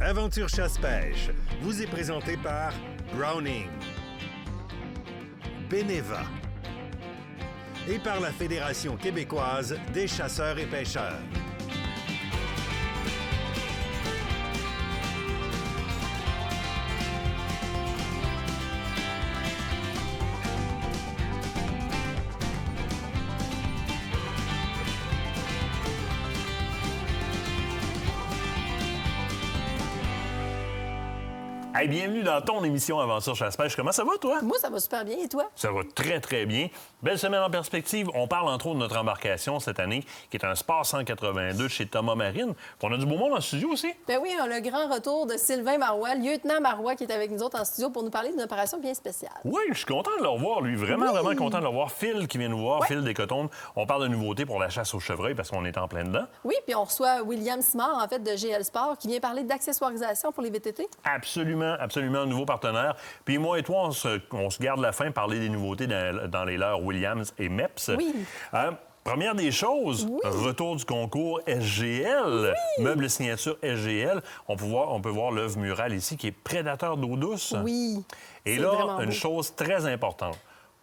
Aventure chasse-pêche vous est présenté par Browning, Beneva et par la Fédération québécoise des chasseurs et pêcheurs. Hey, bienvenue dans ton émission Aventure chasse-pêche. Comment ça va, toi? Moi, ça va super bien. Et toi? Ça va très, très bien. Belle semaine en perspective. On parle entre autres de notre embarcation cette année, qui est un Sport 182 chez Thomas Marine. Puis on a du beau monde en studio aussi. Ben oui, on a le grand retour de Sylvain Marois, lieutenant Marois, qui est avec nous autres en studio pour nous parler d'une opération bien spéciale. Oui, je suis content de le revoir, lui. Vraiment content de le revoir. Phil qui vient nous voir, Phil Descotones. On parle de nouveautés pour la chasse au chevreuil parce qu'on est en plein dedans. Oui, puis on reçoit William Simard, en fait, de GL Sport, qui vient parler d'accessoirisation pour les VTT. Absolument, un nouveau partenaire. Puis moi et toi, on se garde la fin, parler des nouveautés dans les leurres Williams et MEPS. Oui. Première des choses, retour du concours SGL, meuble signature SGL. On peut voir l'œuvre murale ici qui est Prédateur d'eau douce. Oui. Et là, une chose très importante.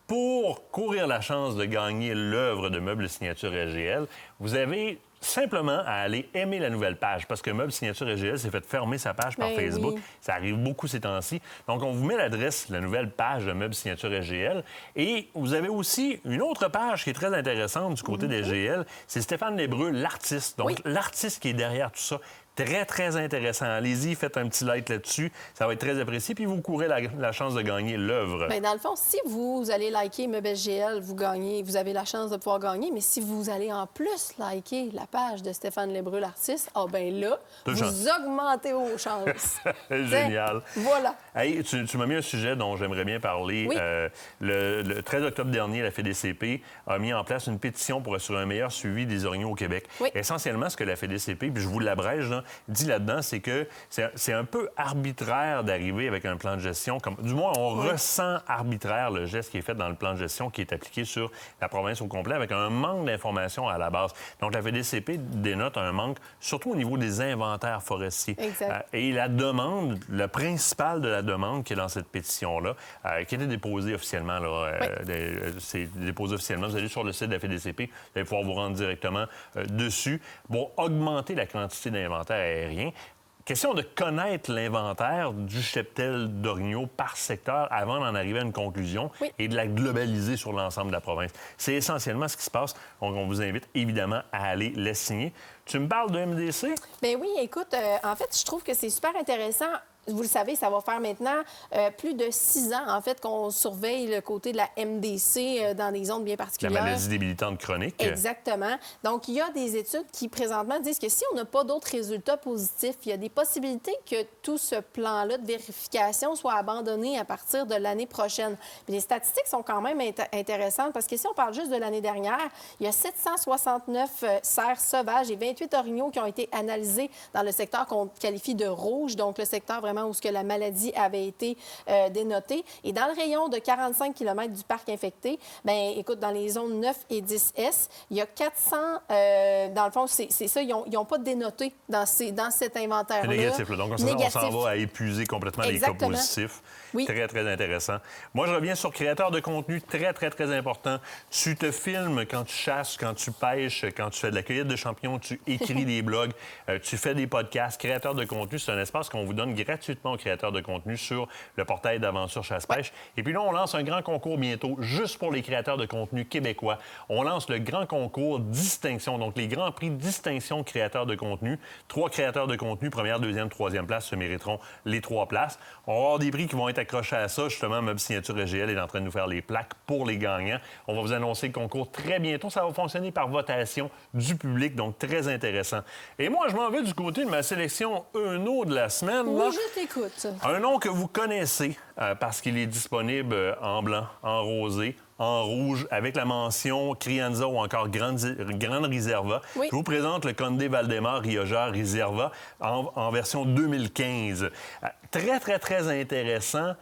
Pour courir la chance de gagner l'œuvre de meuble signature SGL, vous avez simplement à aller aimer la nouvelle page, parce que Meuble Signature SGL s'est fait fermer sa page par Facebook. Oui. Ça arrive beaucoup ces temps-ci. Donc, on vous met l'adresse, la nouvelle page de Meuble Signature SGL. Et vous avez aussi une autre page qui est très intéressante du côté des SGL. C'est Stéphane Lébreux, l'artiste. Donc, l'artiste qui est derrière tout ça. Très, très intéressant. Allez-y, faites un petit like là-dessus. Ça va être très apprécié. Puis vous courez la chance de gagner l'œuvre. Bien, dans le fond, si vous allez liker Meuble SGL, vous avez la chance de pouvoir gagner. Mais si vous allez en plus liker la page de Stéphane Lébreux, l'artiste, là, vous augmentez vos chances. Génial. Voilà. Hey, tu m'as mis un sujet dont j'aimerais bien parler. Oui. Le 13 octobre dernier, la FDCP a mis en place une pétition pour assurer un meilleur suivi des orignaux au Québec. Oui. Essentiellement, ce que la FDCP, puis je vous l'abrège, là, dit là-dedans, c'est que c'est un peu arbitraire d'arriver avec un plan de gestion. Du moins, on ressent arbitraire le geste qui est fait dans le plan de gestion qui est appliqué sur la province au complet avec un manque d'informations à la base. Donc, la FDCP dénote un manque, surtout au niveau des inventaires forestiers. Exact. Et la demande, le principal de la demande qui est dans cette pétition-là, qui a été déposée officiellement, c'est déposé officiellement. Vous allez sur le site de la FDCP, vous allez pouvoir vous rendre directement dessus pour augmenter la quantité d'inventaire aérien. Question de connaître l'inventaire du cheptel d'orignaux par secteur avant d'en arriver à une conclusion et de la globaliser sur l'ensemble de la province. C'est essentiellement ce qui se passe. Donc, on vous invite évidemment à aller les signer. Tu me parles de MDC? Bien oui, écoute, en fait, je trouve que c'est super intéressant. Vous le savez, ça va faire maintenant plus de 6 ans, en fait, qu'on surveille le côté de la MDC dans des zones bien particulières. La maladie débilitante chronique. Exactement. Donc, il y a des études qui, présentement, disent que si on n'a pas d'autres résultats positifs, il y a des possibilités que tout ce plan-là de vérification soit abandonné à partir de l'année prochaine. Puis les statistiques sont quand même intéressantes parce que si on parle juste de l'année dernière, il y a 769 cerfs sauvages et 28 orignaux qui ont été analysés dans le secteur qu'on qualifie de rouge, donc le secteur vraiment où ce que la maladie avait été dénotée. Et dans le rayon de 45 km du parc infecté, bien, écoute, dans les zones 9 et 10S, il y a 400... dans le fond, c'est ça, ils n'ont pas dénoté dans cet inventaire-là. C'est négatif, là. Donc, on s'en va à épuiser complètement les cas positifs. Oui. Très, très intéressant. Moi, je reviens sur créateur de contenu, très, très, très important. Tu te filmes quand tu chasses, quand tu pêches, quand tu fais de la cueillette de champignons, tu écris des blogs, tu fais des podcasts. Créateur de contenu, c'est un espace qu'on vous donne gratuitement aux créateurs de contenu sur le portail d'Aventure Chasse-Pêche. Et puis là, on lance un grand concours bientôt, juste pour les créateurs de contenu québécois. On lance le grand concours Distinction, donc les grands prix Distinction créateurs de contenu. 3 créateurs de contenu, première, deuxième, troisième place, se mériteront les 3 places. On va avoir des prix qui vont être accrochés à ça. Justement, Meuble Signature SGL est en train de nous faire les plaques pour les gagnants. On va vous annoncer le concours très bientôt. Ça va fonctionner par votation du public, donc très intéressant. Et moi, je m'en vais du côté de ma sélection Euno de la semaine. Oui, je t'écoute. Un nom que vous connaissez parce qu'il est disponible en blanc, en rosé, en rouge, avec la mention Crianza ou encore Grande Reserva. Oui. Je vous présente le Conde Valdemar Rioja Reserva en version 2015. Très, très, très intéressant.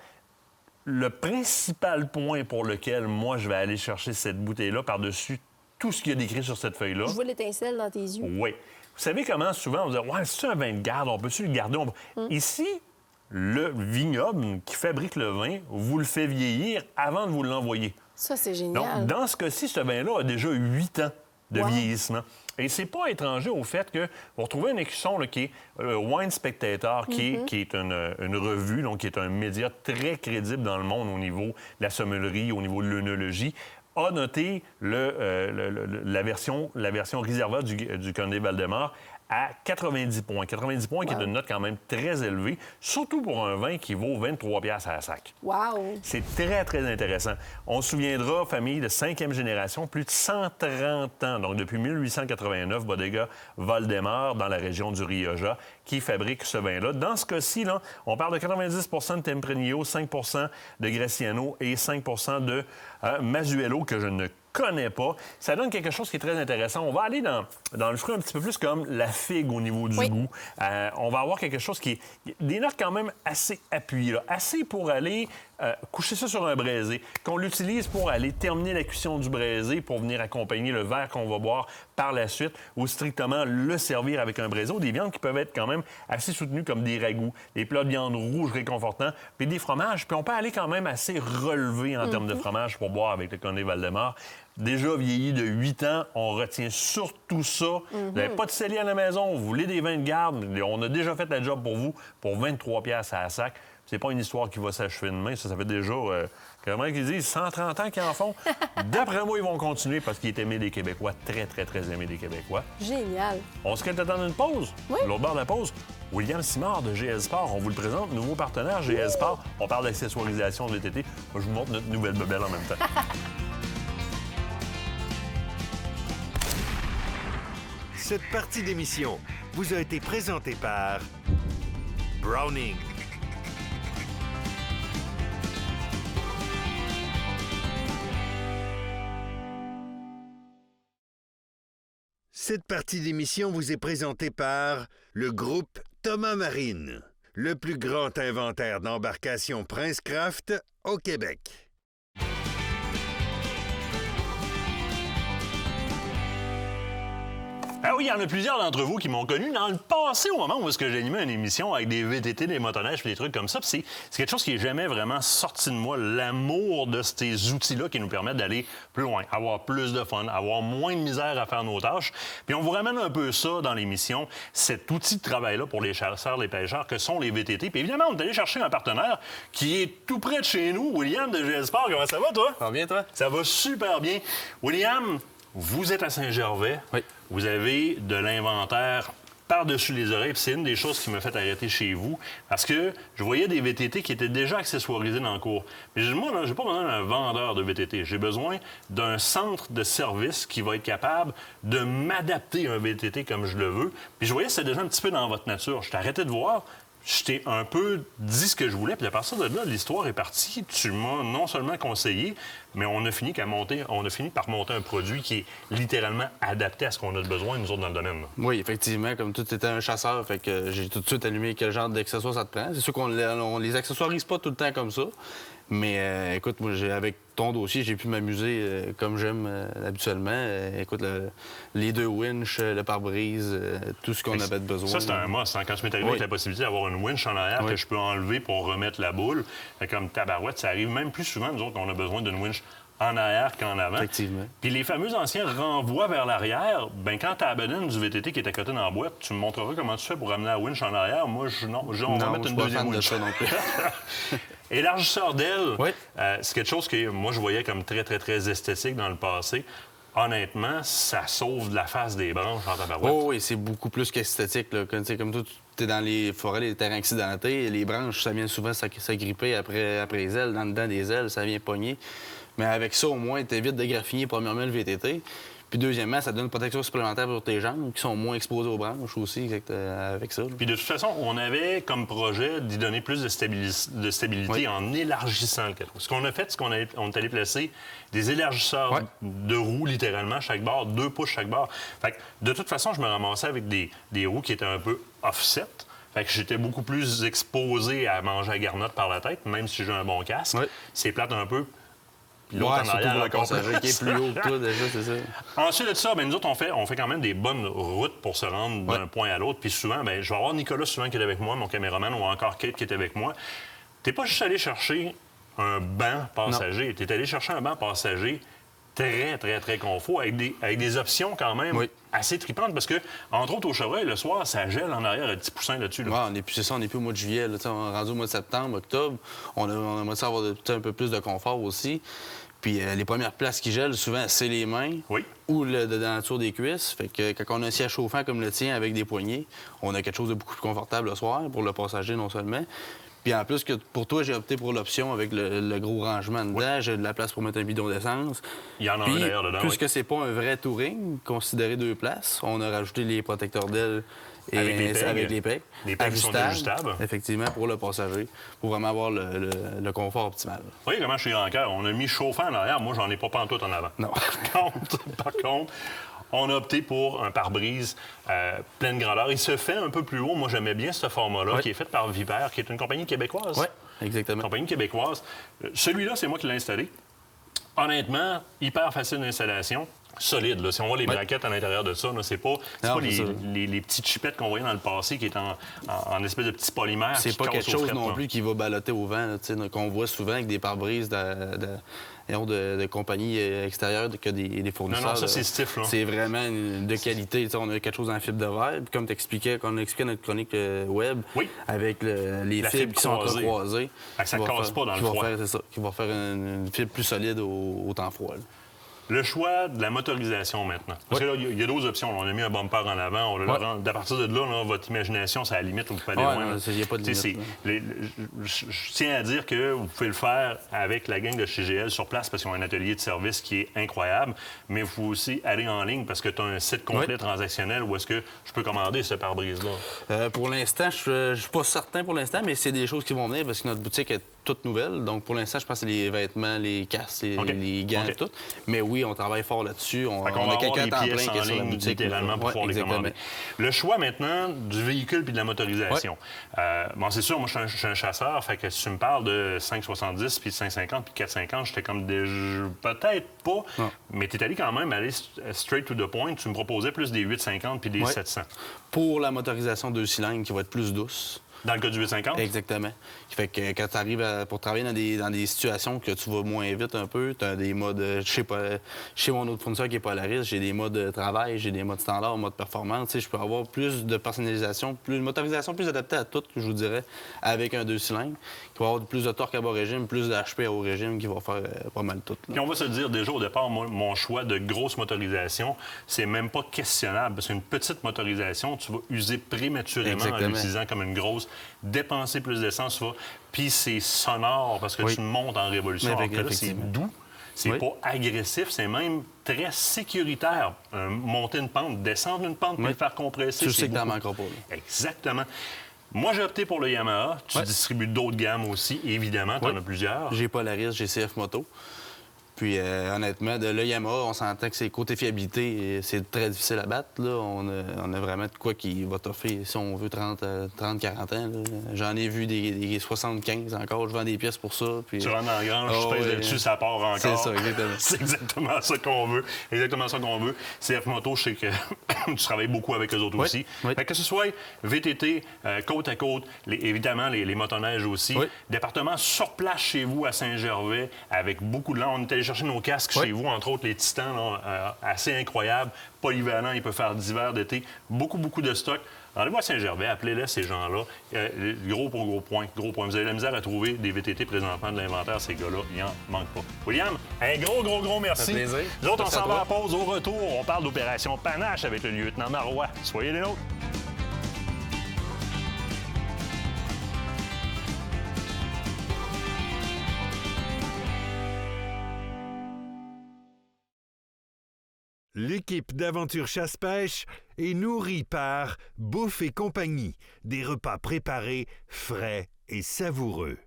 Le principal point pour lequel moi, je vais aller chercher cette bouteille-là par-dessus tout ce qu'il y a décrit sur cette feuille-là... Je vois l'étincelle dans tes yeux. Oui. savez comment souvent on dit « Ouais, c'est un vin de garde, on peut-tu le garder? Ici, le vignoble qui fabrique le vin vous le fait vieillir avant de vous l'envoyer. Ça, c'est Donc, génial. dans ce cas-ci, ce vin-là a déjà 8 ans de Wow. vieillissement. Et c'est pas étranger au fait que vous retrouvez un écusson là, qui est Wine Spectator, qui est une revue, donc qui est un média très crédible dans le monde au niveau de la sommellerie, au niveau de l'œnologie, a noté la version Reserva du Condé Valdemar à 90 points. 90 points qui est une note quand même très élevée, surtout pour un vin qui vaut 23 $ à la sac. Wow! C'est très, très intéressant. On se souviendra, famille de 5e génération, plus de 130 ans, donc depuis 1889, Bodega Valdemar, dans la région du Rioja, qui fabrique ce vin-là. Dans ce cas-ci, là, on parle de 90 de Tempranillo, 5 de Graciano et 5 de Masuelo, que je ne connais pas. Ça donne quelque chose qui est très intéressant. On va aller dans le fruit un petit peu plus comme la figue au niveau du goût. On va avoir quelque chose qui est des notes quand même assez appuyées, là. Assez pour aller coucher ça sur un braisé, qu'on l'utilise pour aller terminer la cuisson du braisé pour venir accompagner le verre qu'on va boire par la suite ou strictement le servir avec un braisé ou des viandes qui peuvent être quand même assez soutenues comme des ragoûts, des plats de viande rouge réconfortants, puis des fromages. Puis on peut aller quand même assez relevé en termes de fromage pour boire avec le Condé Valdemar. Déjà vieilli de 8 ans, on retient surtout ça. Vous n'avez pas de cellier à la maison, vous voulez des vins de garde, on a déjà fait la job pour vous pour 23 $ à la sac. C'est pas une histoire qui va s'achever demain. Ça fait déjà, comment ils disent, 130 ans qu'ils en font. D'après moi, ils vont continuer parce qu'il est aimé des Québécois, très, très, très aimé des Québécois. Génial. On se quitte attendre une pause. Oui. L'autre bord de la pause, William Simard de GS Sport. On vous le présente, nouveau partenaire GS Sport. On parle d'accessoirisation de VTT. Moi, je vous montre notre nouvelle bebelle en même temps. Cette partie d'émission vous a été présentée par Browning. Cette partie d'émission vous est présentée par le groupe Thomas Marine, le plus grand inventaire d'embarcations Princecraft au Québec. Ah oui, il y en a plusieurs d'entre vous qui m'ont connu dans le passé au moment où j'ai animé une émission avec des VTT, des motoneiges et des trucs comme ça. Puis c'est quelque chose qui n'est jamais vraiment sorti de moi, l'amour de ces outils-là qui nous permettent d'aller plus loin, avoir plus de fun, avoir moins de misère à faire nos tâches. Puis on vous ramène un peu ça dans l'émission, cet outil de travail-là pour les chasseurs, les pêcheurs, que sont les VTT. Puis évidemment, on est allé chercher un partenaire qui est tout près de chez nous, William de GS Sport. Comment ça va, toi? Ça va bien, toi? Ça va super bien. William, vous êtes à Saint-Gervais. Oui. Vous avez de l'inventaire par-dessus les oreilles. Puis c'est une des choses qui m'a fait arrêter chez vous. Parce que je voyais des VTT qui étaient déjà accessoirisés dans le cours. Mais moi, je n'ai pas besoin d'un vendeur de VTT. J'ai besoin d'un centre de service qui va être capable de m'adapter à un VTT comme je le veux. Puis je voyais que c'était déjà un petit peu dans votre nature. Je t'ai arrêté de voir. Je t'ai un peu dit ce que je voulais, puis à partir de là, l'histoire est partie. Tu m'as non seulement conseillé, mais on a fini par monter un produit qui est littéralement adapté à ce qu'on a de besoin, nous autres, dans le domaine. Là. Oui, effectivement, comme tout était un chasseur, fait que j'ai tout de suite allumé quel genre d'accessoires ça te prend. C'est sûr qu'on les accessoirise pas tout le temps comme ça. Mais écoute, moi, avec ton dossier, j'ai pu m'amuser comme j'aime habituellement. Écoute, les 2 winches, le pare-brise, tout ce qu'on avait besoin. Ça, c'est un must. Hein? Quand tu m'es arrivé avec la possibilité d'avoir une winch en arrière que je peux enlever pour remettre la boule, comme tabarouette, ça arrive même plus souvent, nous autres, qu'on a besoin d'une winch en arrière qu'en avant. Effectivement. Puis les fameux anciens renvois vers l'arrière, bien quand tu as la bedaine du VTT qui est à côté dans la boîte, tu me montreras comment tu fais pour ramener la winch en arrière. Moi, on va mettre une deuxième winch. Non plus. Élargisseur d'aile, oui. C'est quelque chose que moi, je voyais comme très, très, très esthétique dans le passé. Honnêtement, ça sauve de la face des branches en tabarouette. Oh oui, c'est beaucoup plus qu'esthétique. Là. Comme toi, tu es dans les forêts, les terrains accidentés, les branches, ça vient souvent s'agripper après les ailes, dans le dedans des ailes, ça vient pogner. Mais avec ça, au moins, tu évites de graffiner premièrement le VTT. Puis deuxièmement, ça donne une protection supplémentaire pour tes jambes qui sont moins exposées aux branches aussi avec ça. Là. Puis de toute façon, on avait comme projet d'y donner plus de stabilité en élargissant le cadre. Ce qu'on a fait, c'est qu'on est allé placer des élargisseurs de roues, littéralement, chaque barre, 2 pouces chaque barre. Fait que de toute façon, je me ramassais avec des roues qui étaient un peu offset. Fait que j'étais beaucoup plus exposé à manger à garnotte par la tête, même si j'ai un bon casque. Oui. C'est plate un peu. puis l'autre en surtout arrière pour le encore passager plus. qui est plus haut que toi, déjà, c'est ça. Ensuite de ça, nous autres, on fait quand même des bonnes routes pour se rendre d'un point à l'autre. Puis souvent, je vais avoir Nicolas souvent qui est avec moi, mon caméraman, ou encore Kate qui est avec moi. T'es pas juste allé chercher un banc passager. T'es allé chercher un banc passager très, très, très confort, avec des options quand même assez tripantes, parce que, entre autres, au Chevreuil, le soir, ça gèle en arrière à 10 poussins là-dessus. Là. Ouais, c'est ça, on n'est plus au mois de juillet. Là, on est rendu au mois de septembre, octobre. On aimerait ça avoir un peu plus de confort aussi. Puis les premières places qui gèlent, souvent, c'est les mains ou le denture des cuisses. Fait que quand on a un siège chauffant comme le tien avec des poignées, on a quelque chose de beaucoup plus confortable le soir pour le passager non seulement. Puis en plus, que pour toi, j'ai opté pour l'option avec le gros rangement dedans. J'ai de la place pour mettre un bidon d'essence. Il y en a un d'ailleurs dedans. Puisque c'est pas un vrai touring, considéré 2 places, on a rajouté les protecteurs d'ailes avec les pegs. Les pegs sont ajustables. Effectivement, pour le passager, pour vraiment avoir le confort optimal. Vous voyez comment chez Rancœur, on a mis chauffant en arrière. Moi, j'en ai pas pantoute en avant. Non. Par contre, on a opté pour un pare-brise pleine grandeur. Il se fait un peu plus haut. Moi, j'aimais bien ce format-là, qui est fait par Vipère, qui est une compagnie québécoise. Oui, exactement. Compagnie québécoise. Celui-là, c'est moi qui l'ai installé. Honnêtement, hyper facile d'installation. Solide. Là. Si on voit les braquettes à l'intérieur de ça, c'est pas les petites chipettes qu'on voyait dans le passé qui est en espèce de petits polymères. C'est pas quelque chose non plus qui va ballotter au vent, qu'on voit souvent avec des pare-brises de compagnies extérieures que des fournisseurs. Non, ça, c'est stiff. Là. C'est vraiment de qualité. On a quelque chose en fibre de verre. Puis comme tu expliquais, quand on expliquait notre chronique web, avec les fibres qui sont entrecroisées. Ça ne casse pas dans le froid. C'est ça, qui va faire une fibre plus solide au temps froid. Là. Le choix de la motorisation maintenant. Parce que là, il y a d'autres options. On a mis un bumper en avant. À partir de là, votre imagination, c'est à la limite où vous pouvez aller loin. Il n'y a pas de limite. Je tiens à dire que vous pouvez le faire avec la gang de chez GL sur place parce qu'ils ont un atelier de service qui est incroyable. Mais vous pouvez aussi aller en ligne parce que tu as un site complet transactionnel où est-ce que je peux commander ce pare-brise-là? Pour l'instant, je ne suis pas certain pour l'instant, mais c'est des choses qui vont venir parce que notre boutique est toute nouvelle. Donc, pour l'instant, je pense que c'est les vêtements, les casques, les gants, tout. Mais oui, on travaille fort là-dessus. On a quelqu'un à temps plein qui est sur la boutique. Littéralement, pour pouvoir les commander. Le choix maintenant du véhicule puis de la motorisation. C'est sûr, moi, je suis un chasseur. Fait que si tu me parles de 5,70 puis de 5,50 puis de 4,50, j'étais comme peut-être pas. Non. Mais tu es allé quand même aller straight to the point. Tu me proposais plus des 8,50 puis des 700. Pour la motorisation 2 cylindres qui va être plus douce. Dans le cas du 850? Exactement. Qui fait que quand tu arrives pour travailler dans des situations que tu vas moins vite un peu, tu as des modes... Chez mon autre fournisseur qui est Polaris, j'ai des modes de travail, j'ai des modes standards, modes performance. Je peux avoir plus de personnalisation, une motorisation plus adaptée à tout, je vous dirais, avec un 2 cylindres, qui va avoir plus de torque à bas régime, plus d'HP à haut régime, qui va faire pas mal tout. Là. Puis on va se dire déjà au départ, mon choix de grosse motorisation, c'est même pas questionnable, parce qu'une petite motorisation, tu vas user prématurément en l'utilisant comme une grosse, dépenser plus d'essence, puis c'est sonore parce que tu montes en révolution. Alors que là, c'est doux, c'est pas agressif, c'est même très sécuritaire. Monter une pente, descendre une pente, puis le faire compresser. Tu sais que t'en manqueras pas. Là. Exactement. Moi, j'ai opté pour le Yamaha. Tu distribues d'autres gammes aussi, évidemment. Tu en as plusieurs. J'ai Polaris, j'ai CF Moto. Puis honnêtement, de le Yamaha, on s'entend que c'est côté fiabilité, c'est très difficile à battre. Là. On a vraiment de quoi qui va t'offrir, si on veut, 30-40 ans. J'en ai vu des 75 encore. Je vends des pièces pour ça. Puis... Tu rentres dans la grange, je pèse là-dessus, ça part encore. C'est ça, exactement. C'est exactement ça qu'on veut. Exactement ça qu'on veut. CF Moto, je sais que tu travailles beaucoup avec eux autres aussi. Fait que ce soit VTT, côte à côte, évidemment, les motoneiges aussi. Département sur place chez vous à Saint-Gervais, avec beaucoup de langues. On est allé chercher nos casques chez vous, entre autres les Titans, là, assez incroyables, polyvalents, il peut faire d'hiver, d'été, beaucoup de stock. Rendez-vous à Saint-Gervais, appelez-les ces gens-là. Gros point. Vous avez la misère à trouver des VTT présentement de l'inventaire, ces gars-là, il n'en manque pas. William, un gros merci. Ça fait plaisir. Nous autres, on s'en va à pause. Au retour, on parle d'opération Panache avec le lieutenant Marois. Soyez les nôtres. L'équipe d'Aventure Chasse-Pêche est nourrie par Bouffe et compagnie, des repas préparés, frais et savoureux.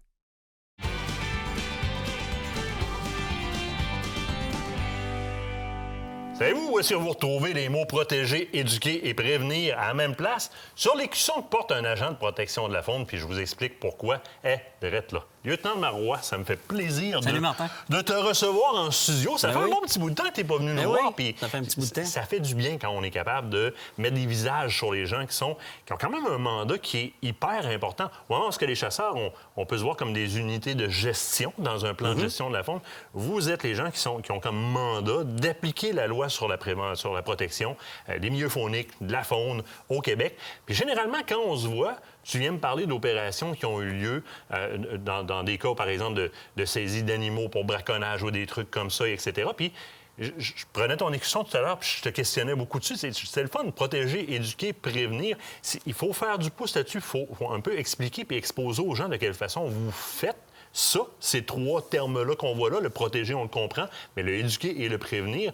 Savez-vous où est-ce que vous retrouvez les mots protéger, éduquer et prévenir à la même place? Sur l'écusson que porte un agent de protection de la faune, puis je vous explique pourquoi. Drette là. Lieutenant Marois, ça me fait plaisir Salut, Martin. de te recevoir en studio. Ça Ben fait un oui. bon petit bout de temps que tu n'es pas venu nous oui, voir. Puis ça fait un petit bout de temps. Ça fait du bien quand on est capable de mettre des visages sur les gens qui ont quand même un mandat qui est hyper important. Au moment où les chasseurs, on peut se voir comme des unités de gestion dans un plan de gestion de la faune. Vous êtes les gens qui ont comme mandat d'appliquer la loi sur la protection des milieux fauniques, de la faune au Québec. Puis généralement, quand on se voit, tu viens me parler d'opérations qui ont eu lieu dans des cas, par exemple, de saisie d'animaux pour braconnage ou des trucs comme ça, etc. Puis je prenais ton écusson tout à l'heure, puis je te questionnais beaucoup dessus. C'est le fun de protéger, éduquer, prévenir. Il faut faire du pouce là-dessus. Il faut un peu expliquer puis exposer aux gens de quelle façon vous faites ça, ces trois termes-là qu'on voit là. Le protéger, on le comprend, mais le éduquer et le prévenir.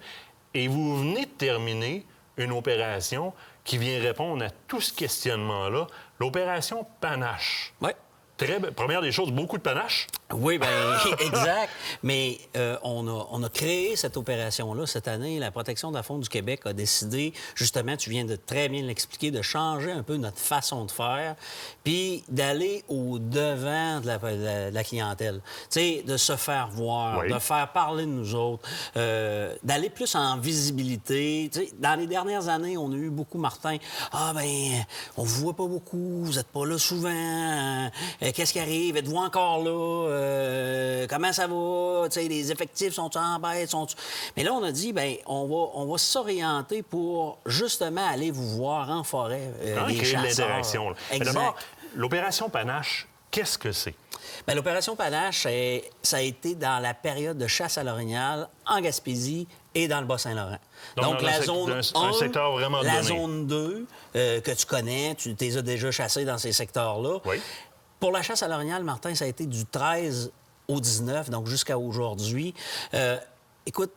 Et vous venez de terminer une opération qui vient répondre à tout ce questionnement-là, l'opération Panache. Oui. Première des choses, beaucoup de panache. Oui, bien, exact. Mais on a créé cette opération-là cette année. La Protection de la faune du Québec a décidé, justement, tu viens de très bien l'expliquer, de changer un peu notre façon de faire, puis d'aller au-devant de la clientèle. Tu sais, de se faire voir, Oui. de faire parler de nous autres, d'aller plus en visibilité. Tu sais, dans les dernières années, on a eu beaucoup, Martin, « Ah, bien, on vous voit pas beaucoup, vous êtes pas là souvent, qu'est-ce qui arrive? Êtes-vous encore là? Comment ça va? T'sais, les effectifs sont en baisse? Mais là, on a dit, bien, on va s'orienter pour justement aller vous voir en forêt, les Créer de chasseurs. l'interaction. Mais Exact. d'abord, l'opération Panache, qu'est-ce que c'est? Bien, l'opération Panache, ça a été dans la période de chasse à l'orignal en Gaspésie et dans le Bas-Saint-Laurent. Donc, la zone un 1, secteur vraiment la donné. zone 2, que tu connais, tu les as déjà chassés dans ces secteurs-là. Oui. Pour la chasse à l'orignal, Martin, ça a été du 13 au 19, donc jusqu'à aujourd'hui. Écoute,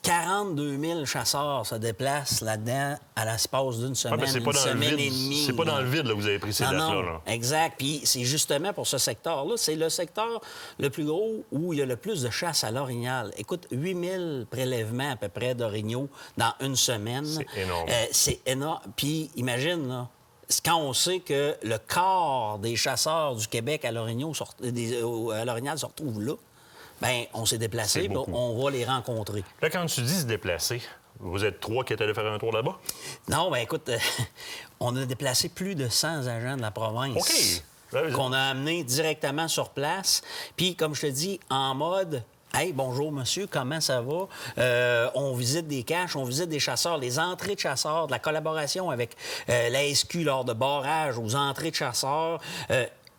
42 000 chasseurs se déplacent là-dedans à l'espace d'une semaine, une semaine et demie. C'est pas dans le vide là, que vous avez pris ces dates-là. Non, là. exact. Puis c'est justement pour ce secteur-là, c'est le secteur le plus gros où il y a le plus de chasse à l'orignal. Écoute, 8 000 prélèvements à peu près d'orignaux dans une semaine. C'est énorme. C'est énorme. Puis imagine, là, quand on sait que le quart des chasseurs du Québec à l'orignal se retrouve là, bien, on s'est déplacé, C'est beaucoup. on va les rencontrer. Là, quand tu dis se déplacer, vous êtes 3 qui êtes allés faire un tour là-bas? Non, bien, écoute, on a déplacé plus de 100 agents de la province. OK. Qu'on a amenés directement sur place. Puis, comme je te dis, en mode... Hey, bonjour, monsieur, comment ça va? On visite des caches, on visite des chasseurs, les entrées de chasseurs, de la collaboration avec la SQ lors de barrages aux entrées de chasseurs,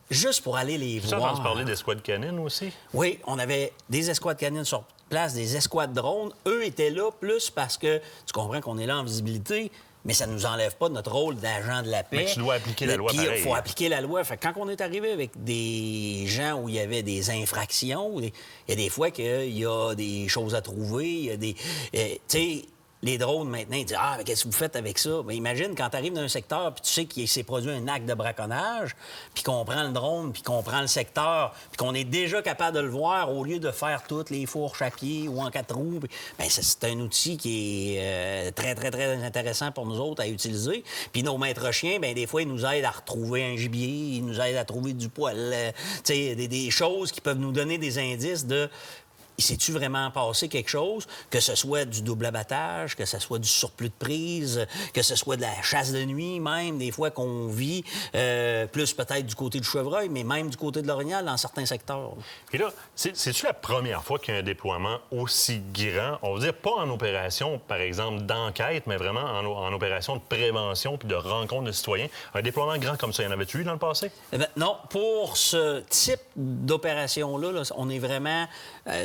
juste pour aller les Tu as voir. entendu parler d'escouade canine aussi? Oui, on avait des escouades canines sur place, des escouades drones. Eux étaient là plus parce que, tu comprends qu'on est là en visibilité, mais ça ne nous enlève pas de notre rôle d'agent de la paix. Mais tu dois appliquer la loi Puis, pareil. il faut appliquer la loi. Fait que quand on est arrivé avec des gens où il y avait des infractions, il y a des fois qu'il y a des choses à trouver, il y a des... tu sais, les drones, maintenant, ils disent « Ah, mais qu'est-ce que vous faites avec ça? » Mais imagine, quand tu arrives dans un secteur puis tu sais qu'il s'est produit un acte de braconnage, puis qu'on prend le drone, puis qu'on prend le secteur, puis qu'on est déjà capable de le voir au lieu de faire toutes les fourches à pied ou en 4 roues. Bien, c'est un outil qui est très, très, très intéressant pour nous autres à utiliser. Puis nos maîtres chiens, bien, des fois, ils nous aident à retrouver un gibier, ils nous aident à trouver du poil, tu sais, des choses qui peuvent nous donner des indices de... S'est-tu vraiment passé quelque chose? Que ce soit du double abattage, que ce soit du surplus de prise, que ce soit de la chasse de nuit même, des fois qu'on vit, plus peut-être du côté du chevreuil, mais même du côté de l'orignal dans certains secteurs. Puis là, c'est-tu la première fois qu'il y a un déploiement aussi grand? On veut dire pas en opération, par exemple, d'enquête, mais vraiment en opération de prévention puis de rencontre de citoyens. Un déploiement grand comme ça, y en avait-tu eu dans le passé? Eh bien, non, pour ce type d'opération-là, là, on est vraiment...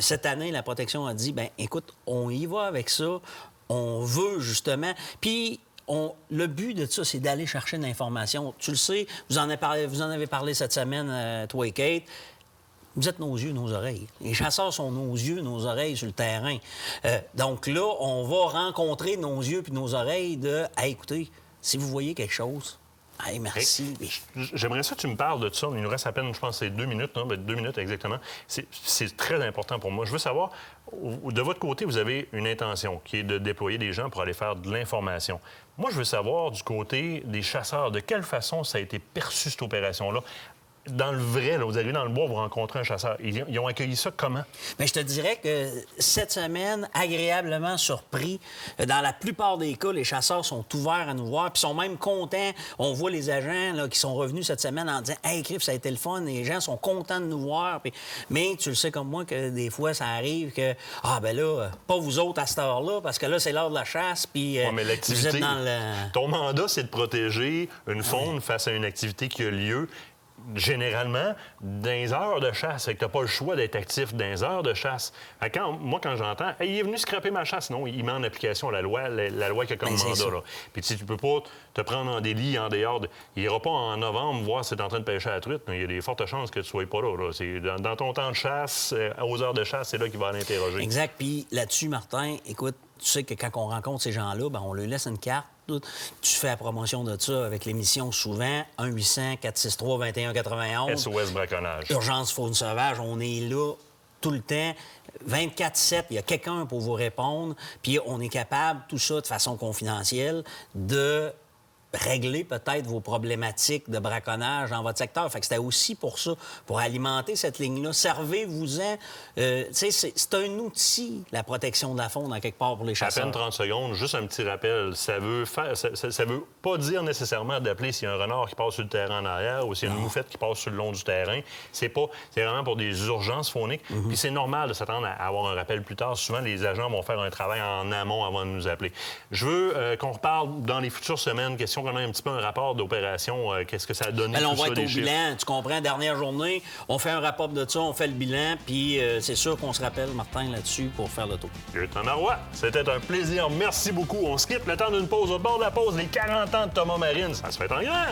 cette année, la protection a dit, bien, écoute, on y va avec ça. On veut, justement... Puis... le but de ça, c'est d'aller chercher de l'information. Tu le sais, vous en avez parlé cette semaine, toi et Kate. Vous êtes nos yeux, nos oreilles. Les chasseurs sont nos yeux, nos oreilles sur le terrain. Donc là, on va rencontrer nos yeux puis nos oreilles de « Hey, écoutez, si vous voyez quelque chose, hey, merci. Hey, j'aimerais ça que tu me parles de ça. Il nous reste à peine, je pense, c'est 2 minutes. Non? 2 minutes exactement. C'est très important pour moi. Je veux savoir, de votre côté, vous avez une intention qui est de déployer des gens pour aller faire de l'information. Moi, je veux savoir, du côté des chasseurs, de quelle façon ça a été perçu, cette opération-là. dans le vrai, là, vous arrivez dans le bois, vous rencontrez un chasseur. Ils ont accueilli ça comment? Bien, je te dirais que cette semaine, agréablement surpris. Dans la plupart des cas, les chasseurs sont ouverts à nous voir, puis sont même contents. On voit les agents là, qui sont revenus cette semaine en disant « Hey, Criff, ça a été le fun. » Les gens sont contents de nous voir. Puis... Mais tu le sais comme moi que des fois, ça arrive que « Ah, ben là, pas vous autres à cette heure-là, parce que là, c'est l'heure de la chasse. » Puis mais l'activité, vous êtes dans le... Ton mandat, c'est de protéger une faune face à une activité qui a lieu. Généralement, dans les heures de chasse, tu n'as pas le choix d'être actif dans les heures de chasse. Quand j'entends hey, « il est venu scraper ma chasse », non, il met en application la loi qui a comme mandat. Là. Puis tu peux pas te prendre en délit en dehors. Il n'ira pas en novembre voir si tu es en train de pêcher à la truite. Il y a des fortes chances que tu ne sois pas là. C'est dans ton temps de chasse, aux heures de chasse, c'est là qu'il va l'interroger. Exact. Puis là-dessus, Martin, écoute, tu sais que quand on rencontre ces gens-là, ben, on leur laisse une carte. Tu fais la promotion de ça avec l'émission souvent, 1-800-463-2191. SOS braconnage. Urgence faune sauvage, on est là tout le temps. 24/7, il y a quelqu'un pour vous répondre. Puis on est capable, tout ça de façon confidentielle, de régler peut-être vos problématiques de braconnage dans votre secteur. Fait que c'était aussi pour ça, pour alimenter cette ligne-là. Servez-vous-en. C'est un outil, la protection de la faune, en quelque part, pour les chasseurs. À peine 30 secondes, juste un petit rappel. Ça veut pas dire nécessairement d'appeler s'il y a un renard qui passe sur le terrain en arrière ou s'il y a une moufette qui passe sur le long du terrain. C'est vraiment pour des urgences fauniques. Puis c'est normal de s'attendre à avoir un rappel plus tard. Souvent, les agents vont faire un travail en amont avant de nous appeler. Je veux qu'on reparle dans les futures semaines, question qu'on ait un petit peu un rapport d'opération, qu'est-ce que ça a donné, on tout va ça, être au les chiffres. bilan, tu comprends, dernière journée, on fait un rapport de ça, on fait le bilan, puis c'est sûr qu'on se rappelle, Martin, là-dessus, pour faire le tour. Lieutenant Marois, c'était un plaisir, merci beaucoup. On se quitte le temps d'une pause. Au bord de la pause, les 40 ans de Thomas Marine, ça se fait en grand.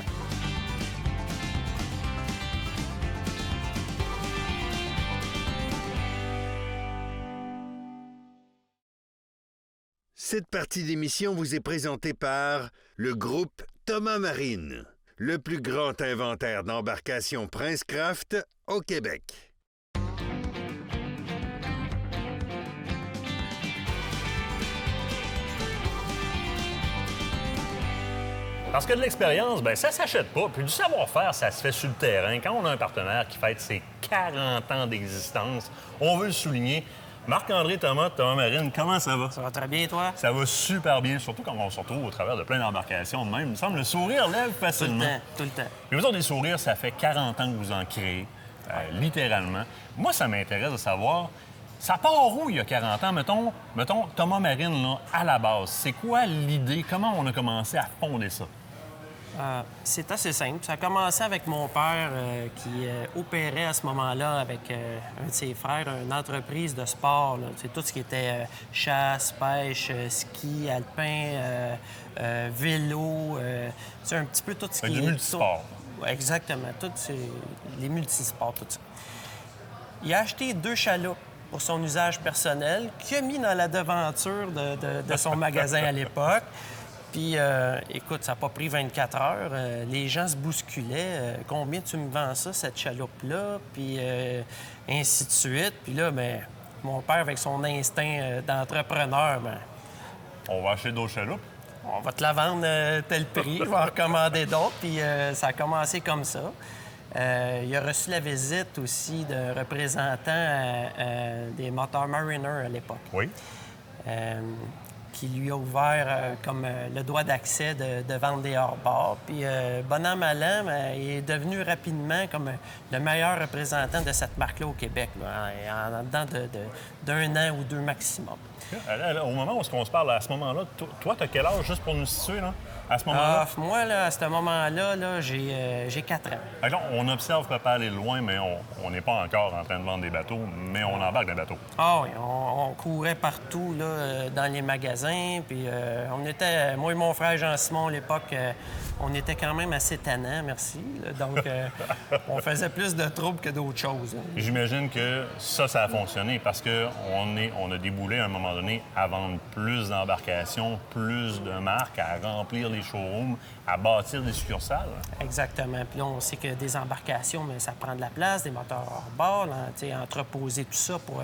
Cette partie d'émission vous est présentée par le groupe Thomas Marine, le plus grand inventaire d'embarcations Princecraft au Québec. Parce que de l'expérience, bien, ça s'achète pas. Puis du savoir-faire, ça se fait sur le terrain. Quand on a un partenaire qui fête ses 40 ans d'existence, on veut le souligner. Marc-André Thomas de Thomas Marine, comment ça va? Ça va très bien, toi? Ça va super bien, surtout quand on se retrouve au travers de plein d'embarcations de même. Il me semble le sourire lève facilement. Tout le temps. Puis vous autres, des sourires, ça fait 40 ans que vous en créez, littéralement. Moi, ça m'intéresse de savoir, ça part où il y a 40 ans? Mettons Thomas Marine, là, à la base. C'est quoi l'idée? Comment on a commencé à fonder ça? C'est assez simple. Ça a commencé avec mon père qui opérait à ce moment-là avec un de ses frères, une entreprise de sport. C'est tout ce qui était chasse, pêche, ski, alpin, vélo. C'est un petit peu tout ce qui est... Du multisport. Ouais, exactement. Les multisports, tout ça. Il a acheté 2 chaloupes pour son usage personnel qu'il a mis dans la devanture de son magasin à l'époque. Puis, écoute, ça n'a pas pris 24 heures. Les gens se bousculaient. Combien tu me vends ça, cette chaloupe-là? Puis, ainsi de suite. Puis là, bien, mon père, avec son instinct d'entrepreneur, bien, On va acheter d'autres chaloupes. on va te la vendre tel prix, je vais en recommander d'autres. Puis, ça a commencé comme ça. Il a reçu la visite aussi d'un représentant des moteurs Mariner à l'époque. Oui. Qui lui a ouvert comme le droit d'accès de vendre des hors-bord. Puis, bon an, mal an, il est devenu rapidement comme le meilleur représentant de cette marque-là au Québec, là, en dedans d'un an ou 2 maximum. Au moment où on se parle, à ce moment-là, toi, t'as quel âge, juste pour nous situer, là? À ce moment-là? Moi, là, à ce moment-là, là, j'ai 4 ans. Alors, on observe Papa aller loin, mais on n'est pas encore en train de vendre des bateaux, mais on embarque dans des bateaux. Ah oui, on courait partout là, dans les magasins. Puis on était, moi et mon frère Jean-Simon à l'époque, on était quand même assez tannants, merci. Là. Donc, on faisait plus de troubles que d'autres choses. Hein. J'imagine que ça a fonctionné parce qu'on a déboulé à un moment donné à vendre plus d'embarcations, plus de marques, à remplir les showrooms, à bâtir des succursales. Exactement. Puis là, on sait que des embarcations, mais ça prend de la place, des moteurs hors bord, entreposer tout ça pour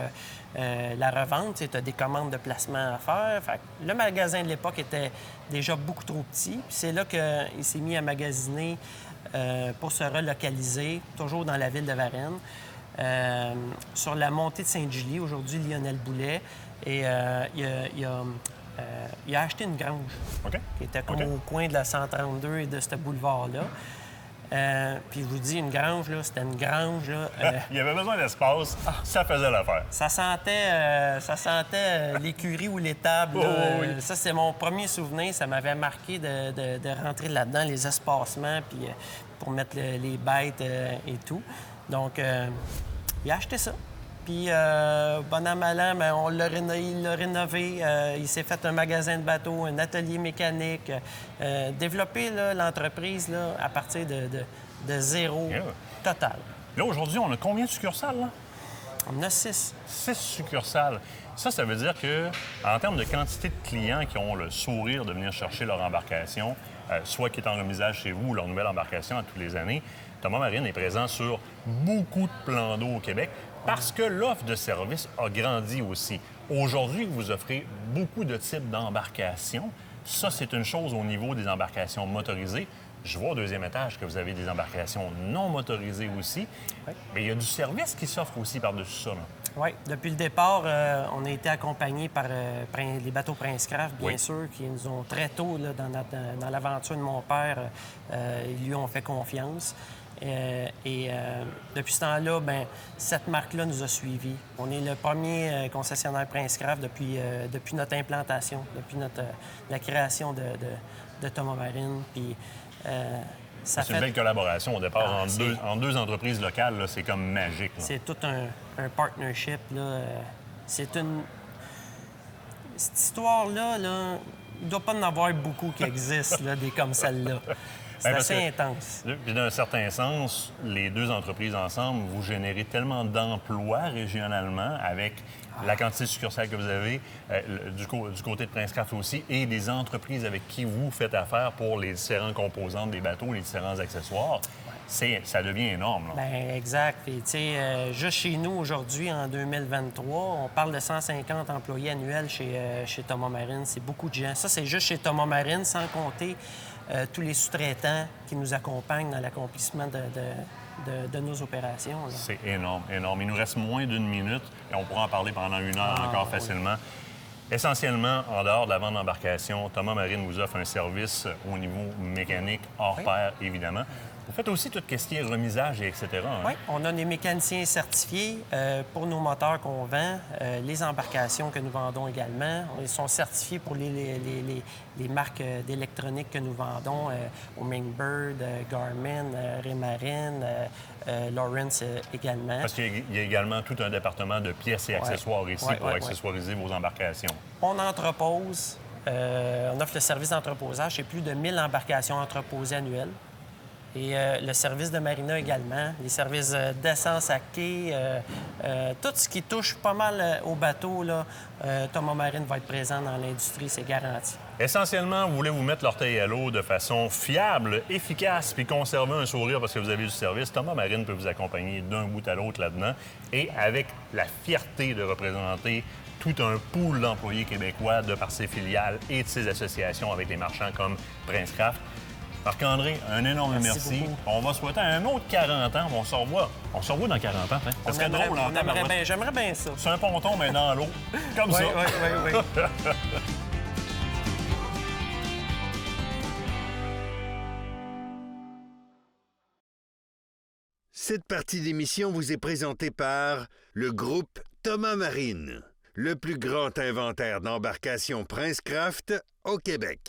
la revente. Tu as des commandes de placement à faire. Fait que le magasin de l'époque était déjà beaucoup trop petit. Puis c'est là qu'il s'est mis à magasiner pour se relocaliser, toujours dans la ville de Varennes. Sur la montée de Sainte-Julie, aujourd'hui, Lionel Boulet, et il a acheté une grange qui était comme au coin de la 132 et de ce boulevard-là. Puis je vous dis, une grange, là, c'était une grange. Là, Il y avait besoin d'espace, ça faisait l'affaire. ça sentait l'écurie ou l'étable. Oh, oui. Ça, c'est mon premier souvenir. Ça m'avait marqué de rentrer là-dedans, les espacements, puis pour mettre les bêtes et tout. Donc, il a acheté ça. Puis, bon an, mal an, ben, il l'a rénové. Il s'est fait un magasin de bateaux, un atelier mécanique. Développé là, l'entreprise là, à partir de zéro total. Là, aujourd'hui, on a combien de succursales, là? On a 6. 6 succursales. Ça veut dire que, en termes de quantité de clients qui ont le sourire de venir chercher leur embarcation, soit qui est en remisage chez vous ou leur nouvelle embarcation à toutes les années, Thomas Marine est présent sur beaucoup de plans d'eau au Québec parce que l'offre de service a grandi aussi. Aujourd'hui, vous offrez beaucoup de types d'embarcations. Ça, c'est une chose au niveau des embarcations motorisées. Je vois au deuxième étage que vous avez des embarcations non motorisées aussi. Oui. Mais il y a du service qui s'offre aussi par-dessus ça, là. Oui. Depuis le départ, on a été accompagnés par les bateaux Prince Craft, bien sûr, qui nous ont très tôt, là, dans l'aventure de mon père, ils lui ont fait confiance. Depuis ce temps-là, bien, cette marque-là nous a suivis. On est le premier concessionnaire Prince Craft depuis notre implantation, depuis la création de Thomas Marine. Puis, C'est une belle collaboration au départ entre deux entreprises locales. Là, c'est comme magique. Là. C'est tout un partnership. Là. C'est une... Cette histoire-là, là, il ne doit pas en avoir beaucoup qui existent, là, des comme celle-là. C'est assez intense. Puis d'un certain sens, les deux entreprises ensemble, vous générez tellement d'emplois régionalement avec la quantité de succursales que vous avez, du côté de Prince Craft aussi, et des entreprises avec qui vous faites affaire pour les différentes composantes des bateaux, les différents accessoires. Ça devient énorme. Là. Bien, exact. Et tu sais, juste chez nous, aujourd'hui, en 2023, on parle de 150 employés annuels chez Thomas Marine. C'est beaucoup de gens. Ça, c'est juste chez Thomas Marine, sans compter tous les sous-traitants qui nous accompagnent dans l'accomplissement de nos opérations. Là. C'est énorme, énorme. Il nous reste moins d'une minute et on pourra en parler pendant 1 heure encore facilement. Essentiellement, en dehors de la vente d'embarcation, Thomas Marine vous offre un service au niveau mécanique, hors pair, évidemment. Vous faites aussi tout ce qui est remisage et etc. Hein? Oui, on a des mécaniciens certifiés pour nos moteurs qu'on vend, les embarcations que nous vendons également. Ils sont certifiés pour les marques d'électronique que nous vendons, Hummingbird, Garmin, Raymarine, Lawrence également. Parce qu'il y a également tout un département de pièces et accessoires ici pour accessoiriser vos embarcations. On entrepose, on offre le service d'entreposage. C'est plus de 1000 embarcations entreposées annuelles. Et le service de marina également, les services d'essence à quai, tout ce qui touche pas mal au bateau, là, Thomas Marine va être présent dans l'industrie, c'est garanti. Essentiellement, vous voulez vous mettre l'orteil à l'eau de façon fiable, efficace, puis conserver un sourire parce que vous avez du service. Thomas Marine peut vous accompagner d'un bout à l'autre là-dedans et avec la fierté de représenter tout un pool d'employés québécois de par ses filiales et de ses associations avec les marchands comme Prince Craft. Marc-André, un énorme merci. On va souhaiter un autre 40 ans. On se revoit dans 40 ans. Hein? Ça serait drôle en tabarouette. J'aimerais bien ça. C'est un ponton, mais dans l'eau. Comme ça. Oui. Cette partie d'émission vous est présentée par le groupe Thomas Marine, le plus grand inventaire d'embarcations Prince Craft au Québec.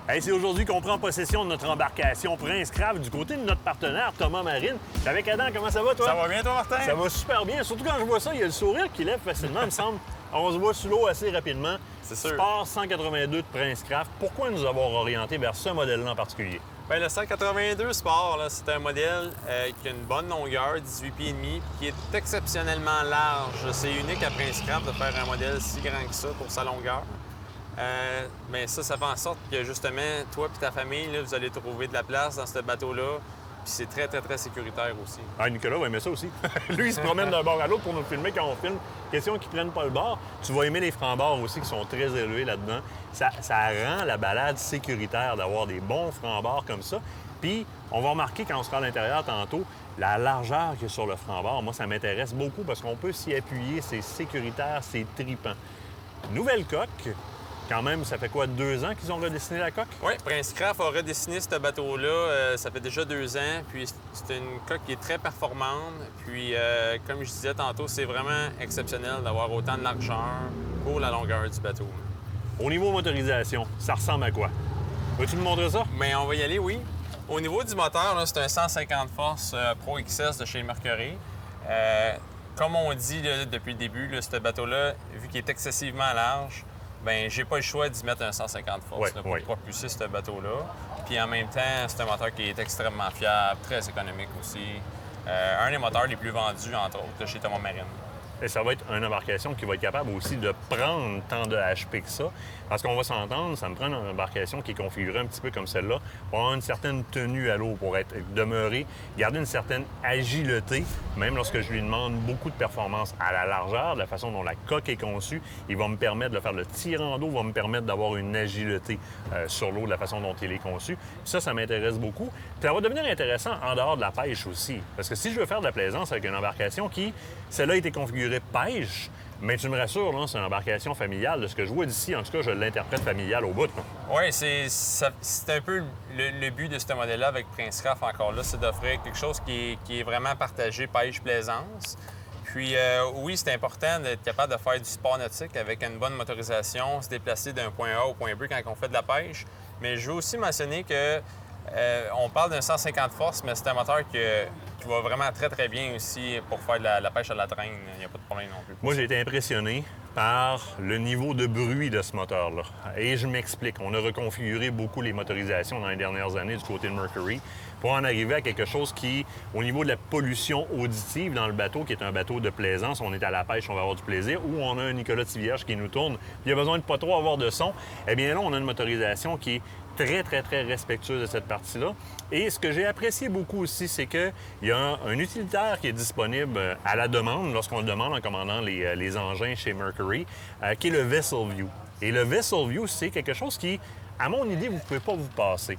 Hey, c'est aujourd'hui qu'on prend possession de notre embarcation Prince Craft du côté de notre partenaire Thomas Marine. Avec Adam, comment ça va, toi? Ça va bien, toi, Martin? Ça va super bien. Surtout quand je vois ça, il y a le sourire qui lève facilement, il me semble. On se voit sous l'eau assez rapidement. C'est sûr. Sport 182 de Prince Craft. Pourquoi nous avoir orienté vers ce modèle-là en particulier? Bien, le 182 Sport, c'est un modèle qui a une bonne longueur, 18 pieds et demi, qui est exceptionnellement large. C'est unique à Prince Craft de faire un modèle si grand que ça pour sa longueur. Mais ça fait en sorte que, justement, toi et ta famille, là, vous allez trouver de la place dans ce bateau-là. Puis c'est très, très, très sécuritaire aussi. Ah, Nicolas va aimer ça aussi. Lui, il se promène d'un bord à l'autre pour nous filmer quand on filme. Question qu'ils prennent pas le bord. Tu vas aimer les francs-bords aussi qui sont très élevés là-dedans. Ça rend la balade sécuritaire d'avoir des bons francs-bords comme ça. Puis, on va remarquer quand on sera à l'intérieur tantôt, la largeur qu'il y a sur le franc-bord. Moi, ça m'intéresse beaucoup parce qu'on peut s'y appuyer. C'est sécuritaire, c'est tripant. Nouvelle coque. Quand même, ça fait quoi, 2 ans qu'ils ont redessiné la coque? Oui, Prince Craft a redessiné ce bateau-là. Ça fait déjà 2 ans. Puis c'est une coque qui est très performante. Puis, comme je disais tantôt, c'est vraiment exceptionnel d'avoir autant de largeur pour la longueur du bateau. Au niveau motorisation, ça ressemble à quoi? Veux-tu me montrer ça? Bien, on va y aller, oui. Au niveau du moteur, là, c'est un 150 forces Pro XS de chez Mercury. Comme on dit là, depuis le début, là, ce bateau-là, vu qu'il est excessivement large, bien, j'ai pas le choix d'y mettre un 150 forces pour propulser ce bateau-là. Puis en même temps, c'est un moteur qui est extrêmement fiable, très économique aussi. Un des moteurs les plus vendus, entre autres, de chez Thomas Marine. Et ça va être une embarcation qui va être capable aussi de prendre tant de HP que ça. Parce qu'on va s'entendre, ça me prend une embarcation qui est configurée un petit peu comme celle-là pour avoir une certaine tenue à l'eau, pour demeurer, garder une certaine agilité. Même lorsque je lui demande beaucoup de performance à la largeur, de la façon dont la coque est conçue, il va me permettre de faire le tirant d'eau, va me permettre d'avoir une agilité sur l'eau de la façon dont il est conçu. Puis ça m'intéresse beaucoup. Puis ça va devenir intéressant en dehors de la pêche aussi. Parce que si je veux faire de la plaisance avec une embarcation qui, celle-là, a été configurée pêche, mais tu me rassures, là, c'est une embarcation familiale. De ce que je vois d'ici, en tout cas, je l'interprète familial au bout. Oui, c'est un peu le but de ce modèle-là avec Prince Craft, encore là, c'est d'offrir quelque chose qui est vraiment partagé pêche-plaisance. Puis oui, c'est important d'être capable de faire du sport nautique avec une bonne motorisation, se déplacer d'un point A au point B quand on fait de la pêche. Mais je veux aussi mentionner que on parle d'un 150 forces, mais c'est un moteur qui va vraiment très, très bien aussi pour faire de la pêche à la traîne. Il n'y a pas de problème non plus. Moi, j'ai été impressionné par le niveau de bruit de ce moteur-là. Et je m'explique. On a reconfiguré beaucoup les motorisations dans les dernières années du côté de Mercury pour en arriver à quelque chose qui, au niveau de la pollution auditive dans le bateau, qui est un bateau de plaisance, on est à la pêche, on va avoir du plaisir, ou on a un Nicolas Tivierge qui nous tourne, puis il a besoin de pas trop avoir de son, eh bien là, on a une motorisation qui est très, très, très respectueuse de cette partie-là. Et ce que j'ai apprécié beaucoup aussi, c'est qu'il y a un utilitaire qui est disponible à la demande, lorsqu'on le demande en commandant les engins chez Mercury, qui est le Vessel View. Et le Vessel View, c'est quelque chose qui, à mon idée, vous ne pouvez pas vous passer.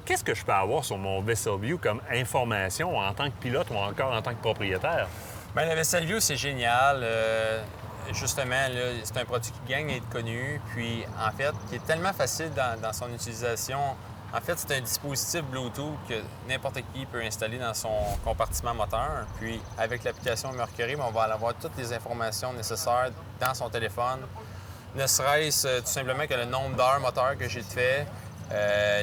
Qu'est-ce que je peux avoir sur mon Vessel View comme information en tant que pilote ou encore en tant que propriétaire? Bien, le Vessel View, c'est génial. Justement, là, c'est un produit qui gagne à être connu, puis en fait, qui est tellement facile dans son utilisation. En fait, c'est un dispositif Bluetooth que n'importe qui peut installer dans son compartiment moteur. Puis, avec l'application Mercury, on va avoir toutes les informations nécessaires dans son téléphone. Ne serait-ce tout simplement que le nombre d'heures moteur que j'ai fait,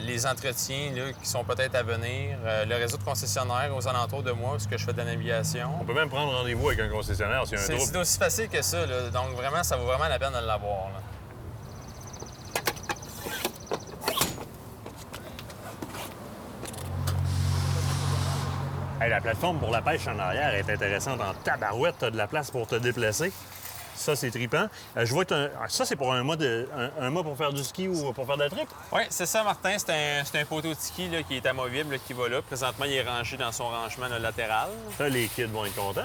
les entretiens là, qui sont peut-être à venir, le réseau de concessionnaires aux alentours de moi, parce que je fais de la navigation. On peut même prendre rendez-vous avec un concessionnaire s'il y a un trouble. C'est aussi facile que ça. Là. Donc, vraiment, ça vaut vraiment la peine de l'avoir. Là. Hey, la plateforme pour la pêche en arrière est intéressante en tabarouette. Tu as de la place pour te déplacer. Ça, c'est trippant. Je vois que ça, c'est pour un mât pour faire du ski ou pour faire de la tripe? Oui, c'est ça, Martin. C'est un poteau de ski là, qui est amovible, là, qui va là. Présentement, il est rangé dans son rangement là, latéral. Ça, les kids vont être contents.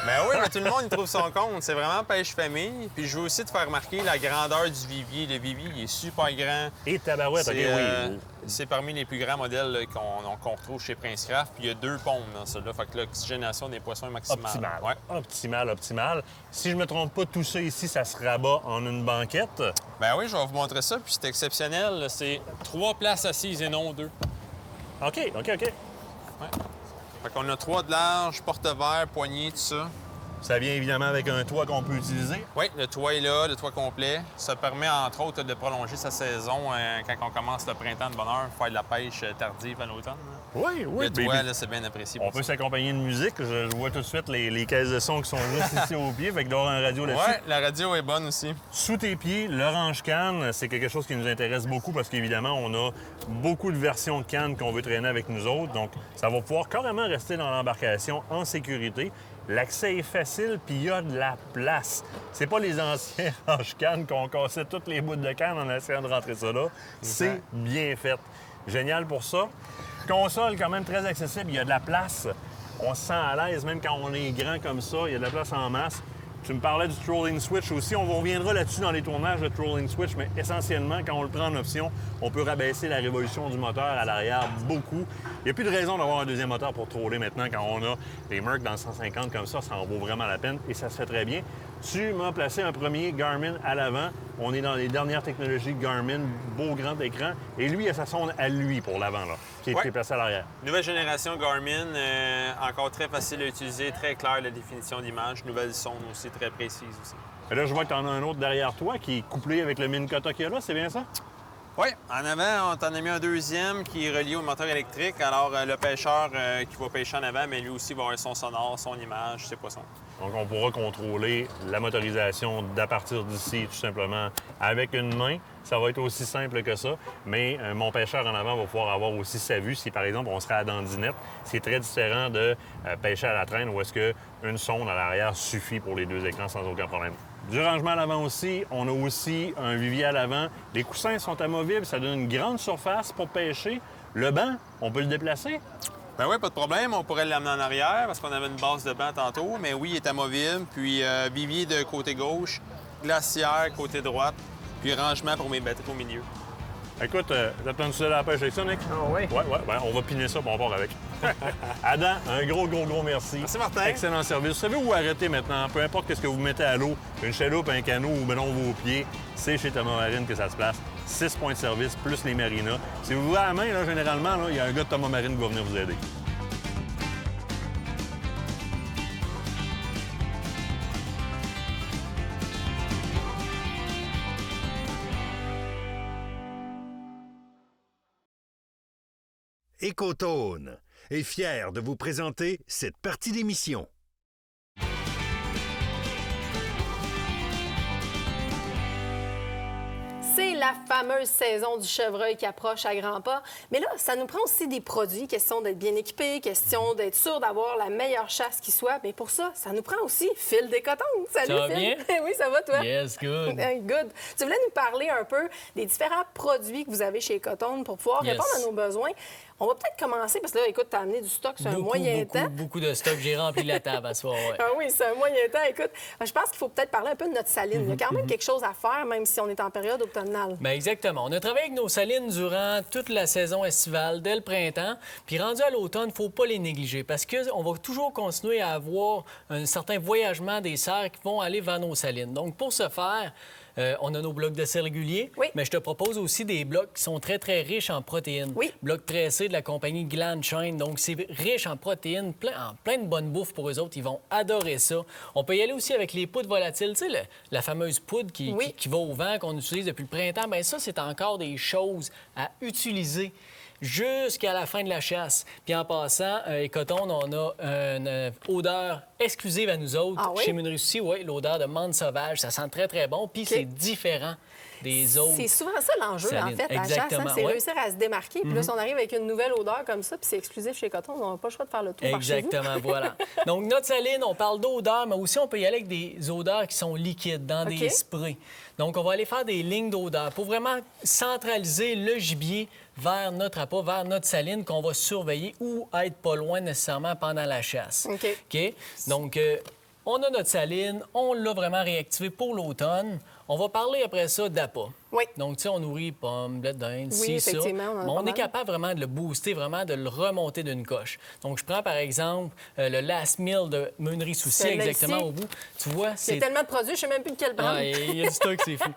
Ben oui, mais tout le monde y trouve son compte. C'est vraiment pêche famille. Puis je veux aussi te faire remarquer la grandeur du vivier. Le vivier, il est super grand. Et tabarouette, OK, oui. C'est parmi les plus grands modèles là, qu'on retrouve chez Prince Craft. Puis il y a 2 pompes dans celui-là. Fait que l'oxygénation des poissons est maximale. Optimal. Ouais. Optimal. Si je me trompe pas, tout ça ici, ça se rabat en une banquette. Ben oui, je vais vous montrer ça. Puis c'est exceptionnel. C'est 3 places assises et non 2. OK. Ouais. Fait qu'on a 3 de large, porte-verre, poignée, tout ça. Ça vient évidemment avec un toit qu'on peut utiliser. Oui, le toit est là, le toit complet. Ça permet, entre autres, de prolonger sa saison quand on commence le printemps de bonne heure, faire de la pêche tardive à l'automne. Oui. Le toit, là, c'est bien apprécié. On peut s'accompagner de musique. Je vois tout de suite les caisses de son qui sont juste ici au pied. Fait qu'il doit y avoir un radio là-dessus. Oui, la radio est bonne aussi. Sous tes pieds, l'orange canne, c'est quelque chose qui nous intéresse beaucoup parce qu'évidemment, on a beaucoup de versions de canne qu'on veut traîner avec nous autres. Donc, ça va pouvoir carrément rester dans l'embarcation en sécurité. L'accès est facile, puis il y a de la place. C'est pas les anciens range-cannes qu'on cassait toutes les bouts de canne en essayant de rentrer ça là. C'est bien fait. Génial pour ça. Console quand même très accessible, il y a de la place. On se sent à l'aise, même quand on est grand comme ça, il y a de la place en masse. Tu me parlais du trolling switch aussi. On reviendra là-dessus dans les tournages de trolling switch, mais essentiellement, quand on le prend en option, on peut rabaisser la révolution du moteur à l'arrière beaucoup. Il n'y a plus de raison d'avoir un deuxième moteur pour troller maintenant quand on a des Merc dans le 150 comme ça en vaut vraiment la peine et ça se fait très bien. Tu m'as placé un premier Garmin à l'avant. On est dans les dernières technologies Garmin, beau grand écran. Et lui, il a sa sonde à lui pour l'avant, là, qui est placée à l'arrière. Nouvelle génération Garmin, encore très facile à utiliser, très claire la définition d'image. Nouvelle sonde aussi, très précise aussi. Et là, je vois que tu en as un autre derrière toi qui est couplé avec le Minn Kota qu'il y a là, c'est bien ça? Oui, en avant, on t'en a mis un deuxième qui est relié au moteur électrique. Alors, le pêcheur qui va pêcher en avant, mais lui aussi va avoir son sonore, son image, ses poissons. Donc, on pourra contrôler la motorisation d'à partir d'ici, tout simplement, avec une main. Ça va être aussi simple que ça. Mais mon pêcheur en avant va pouvoir avoir aussi sa vue si, par exemple, on serait à dandinette. C'est très différent de pêcher à la traîne où est-ce qu'une sonde à l'arrière suffit pour les deux écrans sans aucun problème. Du rangement à l'avant aussi, on a aussi un vivier à l'avant. Les coussins sont amovibles, ça donne une grande surface pour pêcher. Le banc, on peut le déplacer? Ben oui, pas de problème. On pourrait l'amener en arrière parce qu'on avait une base de banc tantôt. Mais oui, il est amovible. Puis vivier de côté gauche, glacière côté droite, puis rangement pour mes batteries au milieu. Écoute, t'as plein de sujets à la pêche avec ça, Nick? Ah oui? Oui, ben, on va piner ça, puis on part avec. Adam, un gros merci. Merci, Martin. Excellent service. Vous savez où arrêter maintenant? Peu importe ce que vous mettez à l'eau, une chaloupe, un canot ou mettons vos pieds, c'est chez Thomas Marine que ça se place. 6 points de service, plus les marinas. Si vous voulez à la main, là, généralement, il y a un gars de Thomas Marine qui va venir vous aider. Ecotone est fier de vous présenter cette partie d'émission. C'est la fameuse saison du chevreuil qui approche à grands pas. Mais là, ça nous prend aussi des produits. Question d'être bien équipé, question d'être sûr d'avoir la meilleure chasse qui soit. Mais pour ça, ça nous prend aussi Phil Descotonnes. Salut, Ça va Phil. bien? Oui, ça va, toi? Yes, good. Good. Tu voulais nous parler un peu des différents produits que vous avez chez Ecotone pour pouvoir Yes. répondre à nos besoins. On va peut-être commencer, parce que là, écoute, tu as amené du stock sur un moyen temps. Beaucoup de stock. J'ai rempli la table à ce soir, ouais. Ah oui, c'est un moyen temps. Écoute, je pense qu'il faut peut-être parler un peu de notre saline. Il y a quand même quelque chose à faire, même si on est en période automnale. Bien, exactement. On a travaillé avec nos salines durant toute la saison estivale, dès le printemps. Puis rendu à l'automne, il ne faut pas les négliger parce qu'on va toujours continuer à avoir un certain voyagement des serres qui vont aller vers nos salines. Donc, pour ce faire, on a nos blocs de sel réguliers, Oui. mais je te propose aussi des blocs qui sont très, très riches en protéines. Oui. Blocs tressés de la compagnie Gland Shine. Donc, c'est riche en protéines, plein de bonne bouffe pour eux autres. Ils vont adorer ça. On peut y aller aussi avec les poudres volatiles. Tu sais, la fameuse poudre qui va au vent, qu'on utilise depuis le printemps. Bien, ça, c'est encore des choses à utiliser jusqu'à la fin de la chasse. Puis en passant, Ecotone, on a une odeur exclusive à nous autres. Ah oui? Chez Munris aussi, oui, l'odeur de menthe sauvage. Ça sent très, très bon. Puis c'est différent des autres. C'est souvent ça l'enjeu, en salines. fait, à la chasse. Exactement, C'est ouais. réussir à se démarquer. Puis là, si on arrive avec une nouvelle odeur comme ça, puis c'est exclusif chez Ecotone, on n'a pas le choix de faire le tour par chez vous. Exactement, voilà. Donc, notre saline, on parle d'odeur, mais aussi on peut y aller avec des odeurs qui sont liquides, dans des sprays. Donc, on va aller faire des lignes d'odeur pour vraiment centraliser le gibier vers notre appât, vers notre saline qu'on va surveiller ou être pas loin nécessairement pendant la chasse. OK. Donc, on a notre saline, on l'a vraiment réactivé pour l'automne. On va parler après ça d'appât. Oui. Donc, tu sais, on nourrit pommes, blé d'Inde, Oui, effectivement, on en a Mais pas on est mal. capable vraiment de le booster, vraiment de le remonter d'une coche. Donc, je prends par exemple le Last Meal de Munris aussi, Celui-là exactement ici. au bout. Tu vois, Il y c'est... a tellement de produits, je ne sais même plus lequel prendre. Ah, il y a du stock, c'est fou.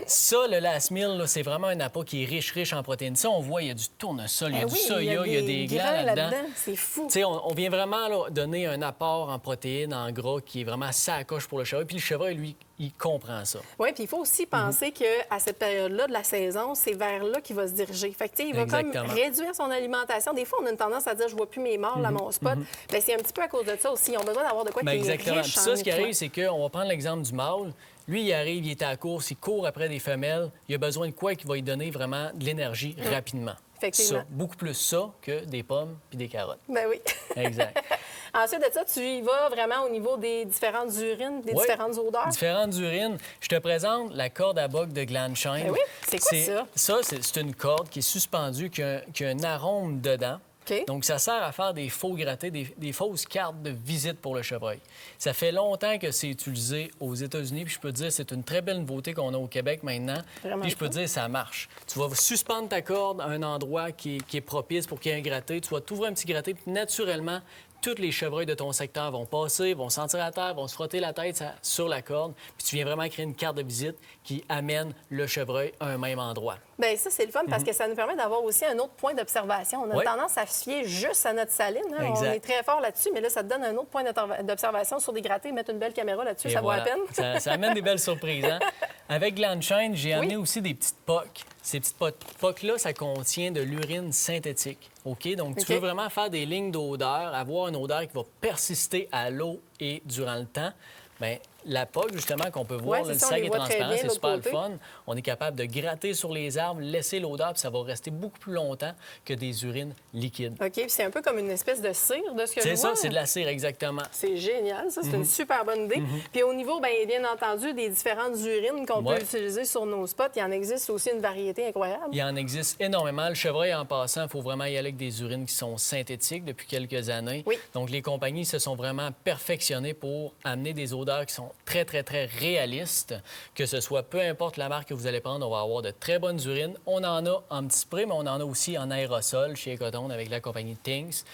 Ça, le Last Meal, là, c'est vraiment un appât qui est riche en protéines. Ça, on voit, il y a du tournesol, il y a Eh du oui, soya, il y a des grains glands là-dedans. C'est fou. Tu sais, on vient vraiment là, donner un apport en protéines, en gras, qui est vraiment sacoche pour le chevreuil. Puis le chevreuil, lui, il comprend ça. Oui, puis il faut aussi penser qu'à cette période-là de la saison, c'est vers là qu'il va se diriger. Fait que, tu sais, il va comme Exactement. réduire son alimentation. Des fois, on a une tendance à dire « je vois plus mes morts à mon spot ». Bien, c'est un petit peu à cause de ça aussi. Ils ont besoin d'avoir de quoi Bien, qui est exactement. riche Puis en ça, ce qui nutriments. arrive, c'est qu'on va prendre l'exemple du mâle. Lui, il arrive, il est à la course, il court après des femelles. Il a besoin de quoi qui va lui donner vraiment de l'énergie rapidement. Effectivement. Ça, beaucoup plus ça que des pommes puis des carottes. Ben oui. Exact. Ensuite de ça, tu y vas vraiment au niveau des différentes urines, des différentes odeurs. Différentes urines. Je te présente la corde à boc de Glanshine. Ben oui. C'est quoi ça? Ça, c'est une corde qui est suspendue, qui a un arôme dedans. OK. Donc, ça sert à faire des faux grattés, des fausses cartes de visite pour le chevreuil. Ça fait longtemps que c'est utilisé aux États-Unis, puis je peux te dire, c'est une très belle nouveauté qu'on a au Québec maintenant. Vraiment Puis je peux te dire, ça marche. Tu vas suspendre ta corde à un endroit qui est propice pour qu'il y ait un gratté. Tu vas t'ouvrir un petit gratté, puis naturellement, tous les chevreuils de ton secteur vont passer, vont sentir à terre, vont se frotter la tête sur la corde, puis tu viens vraiment créer une carte de visite qui amène le chevreuil à un même endroit. Bien, ça, c'est le fun parce que ça nous permet d'avoir aussi un autre point d'observation. On a tendance à se fier juste à notre saline. Hein? On est très fort là-dessus, mais là, ça te donne un autre point d'observation sur des grattés. Mettre une belle caméra là-dessus, ça vaut la peine. Ça amène des belles surprises. Hein? Avec Glanshine, j'ai amené aussi des petites poques. Ces petites poques-là, ça contient de l'urine synthétique. OK? Donc, tu veux vraiment faire des lignes d'odeur, avoir une odeur qui va persister à l'eau et durant le temps. Bien, la poque, justement, qu'on peut voir, le sac est transparent, c'est super le fun. On est capable de gratter sur les arbres, laisser l'odeur, puis ça va rester beaucoup plus longtemps que des urines liquides. OK, puis c'est un peu comme une espèce de cire de ce que je vois. C'est ça, c'est de la cire, exactement. C'est génial, ça. C'est une super bonne idée. Puis au niveau, bien entendu, des différentes urines qu'on peut utiliser sur nos spots, il en existe aussi une variété incroyable. Il en existe énormément. Le chevreuil, en passant, il faut vraiment y aller avec des urines qui sont synthétiques depuis quelques années. Oui. Donc, les compagnies se sont vraiment perfectionnées pour amener des odeurs qui sont très, très, très réalistes. Que ce soit, peu importe la marque que vous allez prendre, on va avoir de très bonnes urines. On en a en petit spray, mais on en a aussi en aérosol chez Ecotone avec la compagnie Things,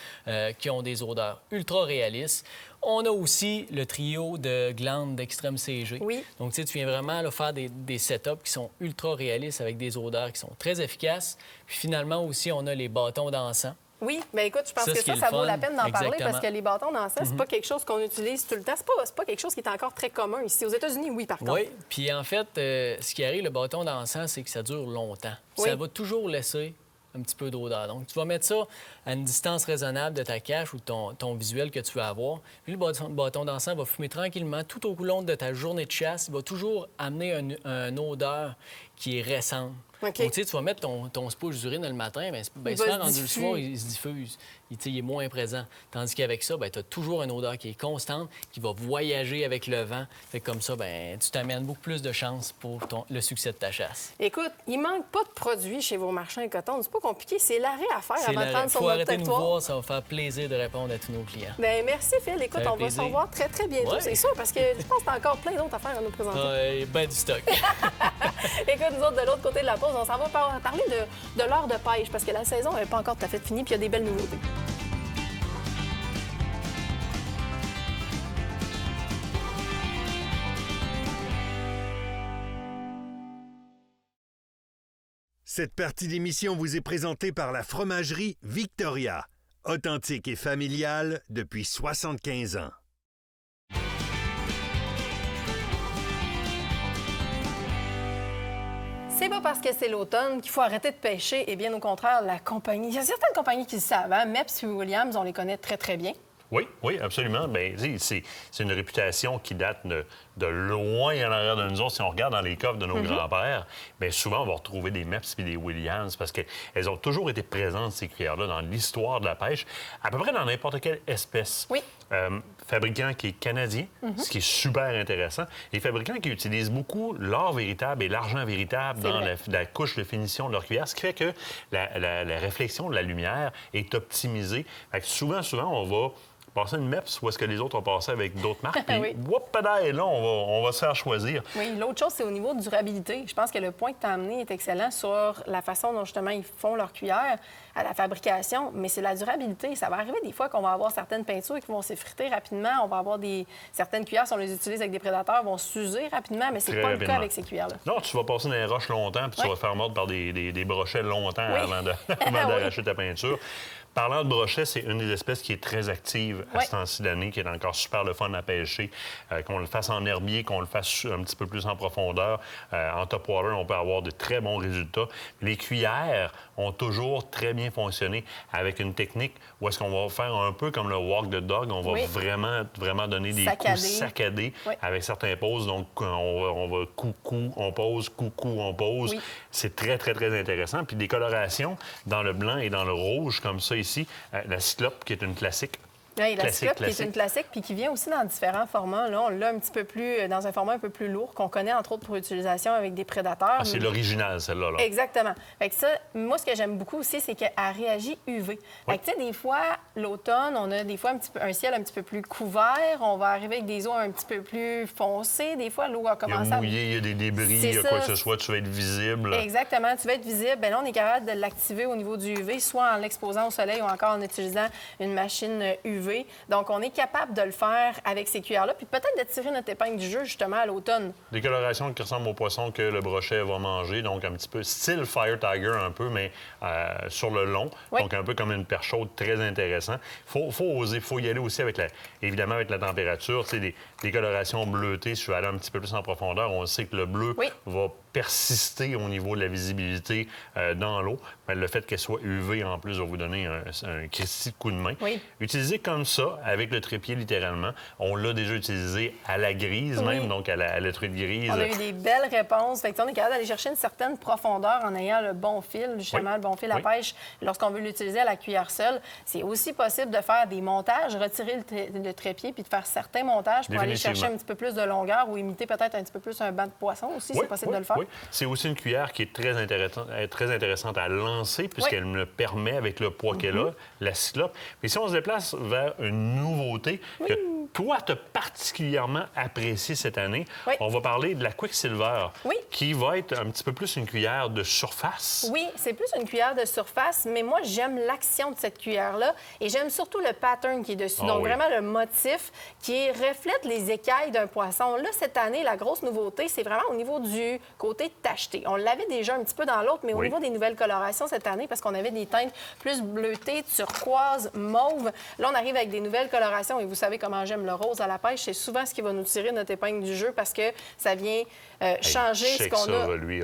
qui ont des odeurs ultra réalistes. On a aussi le trio de glandes d'Extrême CG. Oui. Donc, tu sais, tu viens vraiment là, faire des setups qui sont ultra réalistes avec des odeurs qui sont très efficaces. Puis finalement aussi, on a les bâtons d'encens. Oui, bien écoute, je pense que ça vaut la peine d'en parler parce que les bâtons d'encens, c'est pas quelque chose qu'on utilise tout le temps. C'est pas quelque chose qui est encore très commun ici. Aux États-Unis, oui, par contre. Oui, puis en fait, ce qui arrive, le bâton d'encens, c'est que ça dure longtemps. Oui. Ça va toujours laisser un petit peu d'odeur. Donc, tu vas mettre ça à une distance raisonnable de ta cache ou de ton visuel que tu veux avoir. Puis le bâton d'encens va fumer tranquillement tout au long de ta journée de chasse. Il va toujours amener une odeur qui est récente. OK. Donc, tu sais, tu vas mettre ton spouche d'urine le matin, bien souvent, rendu le soir, il se diffuse. Il est moins présent. Tandis qu'avec ça, tu as toujours une odeur qui est constante, qui va voyager avec le vent. Fait que comme ça, tu t'amènes beaucoup plus de chances pour le succès de ta chasse. Écoute, il manque pas de produits chez vos marchands Ecotone. C'est pas compliqué, c'est l'arrêt à faire avant de prendre sur faut notre arrêter de nous territoire. voir, ça va faire plaisir de répondre à tous nos clients. Bien, merci Phil. Écoute, on va se revoir très, très bientôt, c'est sûr, parce que je pense que tu as encore plein d'autres affaires à nous présenter. Ben du stock. Écoute, nous autres, de l'autre côté de la pause, on s'en va parler de l'heure de pêche, parce que la saison n'est pas encore tout à fait finie, puis il y a des belles nouveautés. Cette partie d'émission vous est présentée par la fromagerie Victoria, authentique et familiale depuis 75 ans. C'est pas parce que c'est l'automne qu'il faut arrêter de pêcher, et bien au contraire, la compagnie... Il y a certaines compagnies qui le savent, hein? Mepps et Williams, on les connaît très, très bien. Oui, oui, absolument. Bien, c'est une réputation qui date de loin en arrière de nous autres. Si on regarde dans les coffres de nos grands-pères, bien souvent, on va retrouver des Mepps et des Williams parce qu'elles ont toujours été présentes, ces cuillères-là, dans l'histoire de la pêche, à peu près dans n'importe quelle espèce. Oui. Fabricant qui est canadien, ce qui est super intéressant. Et fabricant qui utilisent beaucoup l'or véritable et l'argent véritable dans la couche de finition de leur cuillère, ce qui fait que la réflexion de la lumière est optimisée. Fait que souvent, on va passer une Mepps ou est-ce que les autres ont passé avec d'autres marques? Puis, là, on va se faire choisir. Oui, l'autre chose, c'est au niveau de durabilité. Je pense que le point que tu as amené est excellent sur la façon dont, justement, ils font leur cuillère à la fabrication, mais c'est la durabilité. Ça va arriver des fois qu'on va avoir certaines peintures qui vont s'effriter rapidement. On va avoir certaines cuillères, si on les utilise avec des prédateurs, vont s'user rapidement, mais c'est pas le cas avec ces cuillères-là. Non, tu vas passer dans les roches longtemps puis tu vas te faire mordre par des brochets longtemps avant d'arracher ta peinture. Parlant de brochet, c'est une des espèces qui est très active à ce temps-ci d'année, qui est encore super le fun à pêcher. Qu'on le fasse en herbier, qu'on le fasse un petit peu plus en profondeur. En top water, on peut avoir de très bons résultats. Les cuillères ont toujours très bien fonctionné avec une technique où est-ce qu'on va faire un peu comme le walk the dog. On va vraiment donner des coups saccadés avec certains poses. Donc, on va coucou, on pose, coucou, on pose. Oui. C'est très, très, très intéressant. Puis des colorations dans le blanc et dans le rouge, comme ça ici. La cyclope, qui est une classique. Oui, la cyclope qui est une classique, puis qui vient aussi dans différents formats. Là, on l'a un petit peu plus, dans un format un peu plus lourd, qu'on connaît entre autres pour utilisation avec des prédateurs. Ah, c'est l'original, celle-là. Là. Exactement. Fait que ça, moi, ce que j'aime beaucoup aussi, c'est qu'elle réagit UV. Fait que, tu sais, des fois, l'automne, on a des fois un ciel un petit peu plus couvert. On va arriver avec des eaux un petit peu plus foncées. Des fois, l'eau a commencé à... il y a des débris, il y a quoi que ce soit, tu vas être visible. Exactement, tu vas être visible. Bien là, on est capable de l'activer au niveau du UV, soit en l'exposant au soleil ou encore en utilisant une machine UV. Donc, on est capable de le faire avec ces cuillères-là, puis peut-être de tirer notre épingle du jeu, justement, à l'automne. Des colorations qui ressemblent au poisson que le brochet va manger, donc un petit peu style Fire Tiger un peu, mais sur le long, donc un peu comme une perche chaude, très intéressant. Faut oser, faut y aller aussi évidemment avec la température. Tu sais, des colorations bleutées, si tu veux aller un petit peu plus en profondeur, on sait que le bleu va persister au niveau de la visibilité dans l'eau. Mais le fait qu'elle soit UV, en plus, va vous donner un Christy de coup de main. Oui. Utilisé comme ça, avec le trépied, littéralement. On l'a déjà utilisé à la grise, même, donc à la truite grise. On a eu des belles réponses. Fait que, on est capable d'aller chercher une certaine profondeur en ayant le bon fil, justement, le bon fil à pêche. Lorsqu'on veut l'utiliser à la cuillère seule, c'est aussi possible de faire des montages, retirer le trépied, puis de faire certains montages pour aller chercher un petit peu plus de longueur ou imiter peut-être un petit peu plus un banc de poisson aussi. C'est possible de le faire. Oui. C'est aussi une cuillère qui est très intéressante à lancer, puisqu'elle me permet, avec le poids qu'elle a, la cyclope. Mais si on se déplace vers une nouveauté que toi, tu as particulièrement appréciée cette année, on va parler de la Quicksilver, qui va être un petit peu plus une cuillère de surface. Oui, c'est plus une cuillère de surface, mais moi, j'aime l'action de cette cuillère-là et j'aime surtout le pattern qui est dessus. Donc, vraiment le motif qui reflète les écailles d'un poisson. Là, cette année, la grosse nouveauté, c'est vraiment au niveau du côté tacheté. On l'avait déjà un petit peu dans l'autre, mais au niveau des nouvelles colorations cette année, parce qu'on avait des teintes plus bleutées, turquoise, mauve. Là, on arrive avec des nouvelles colorations et vous savez comment j'aime le rose à la pêche. C'est souvent ce qui va nous tirer notre épingle du jeu parce que ça vient changer ce qu'on a. Lui,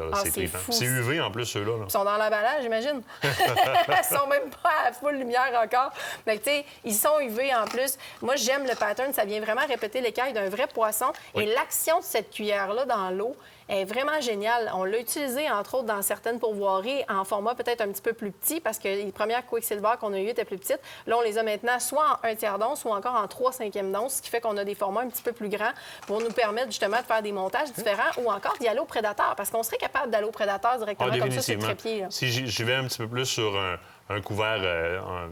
c'est UV en plus, ceux-là. Ils sont dans l'emballage, j'imagine. Ils sont même pas à full lumière encore. Mais tu sais, ils sont UV en plus. Moi, j'aime le pattern. Ça vient vraiment répéter l'écaille d'un vrai poisson. Et l'action de cette cuillère-là dans l'eau est vraiment géniale. On l'a utilisé, entre autres, dans certaines pourvoiries en format peut-être un petit peu plus petit parce que les premières Quicksilver qu'on a eues étaient plus petites. Là, on les a maintenant soit en 1/3 d'once ou encore en 3/5 d'once, ce qui fait qu'on a des formats un petit peu plus grands pour nous permettre justement de faire des montages différents ou encore d'y aller au prédateur parce qu'on serait capable d'aller au prédateur directement comme ça sur le trépied. Si j'y vais un petit peu plus sur un couvert,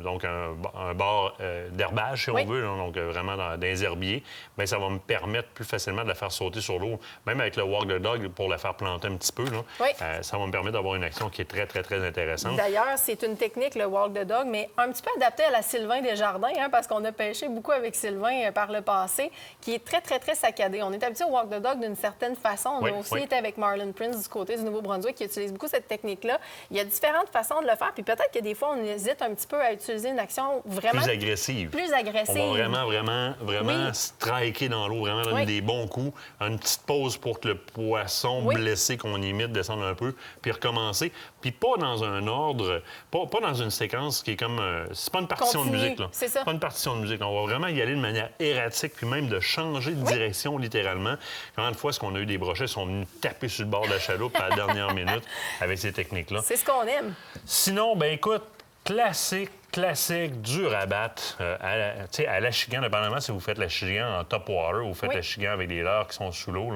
donc un bord d'herbage, si on veut, là, donc vraiment dans les herbiers, bien, ça va me permettre plus facilement de la faire sauter sur l'eau. Même avec le walk the dog, pour la faire planter un petit peu, là, ça va me permettre d'avoir une action qui est très, très, très intéressante. D'ailleurs, c'est une technique, le walk the dog, mais un petit peu adaptée à la Sylvain Desjardins, parce qu'on a pêché beaucoup avec Sylvain par le passé, qui est très, très, très saccadé. On est habitué au walk the dog d'une certaine façon. On a aussi été avec Marlon Prince du côté du Nouveau-Brunswick qui utilise beaucoup cette technique-là. Il y a différentes façons de le faire, puis peut-être que des fois, on hésite un petit peu à utiliser une action vraiment... Plus agressive. On va vraiment striker dans l'eau, vraiment donner des bons coups. Une petite pause pour que le poisson blessé qu'on imite descende un peu, puis recommencer. Puis pas dans un ordre, pas dans une séquence qui est comme... c'est pas une partition de musique, là. C'est ça. Pas une partition de musique. On va vraiment y aller de manière erratique, puis même de changer de direction, littéralement. Combien de fois est-ce qu'on a eu des brochets qui sont venus taper sur le bord de la chaloupe à la dernière minute avec ces techniques-là? C'est ce qu'on aime. Sinon, ben écoute, classique, dur à battre. À l'achigan, dépendamment si vous faites l'achigan en top water ou vous faites l'achigan avec des leurres qui sont sous l'eau.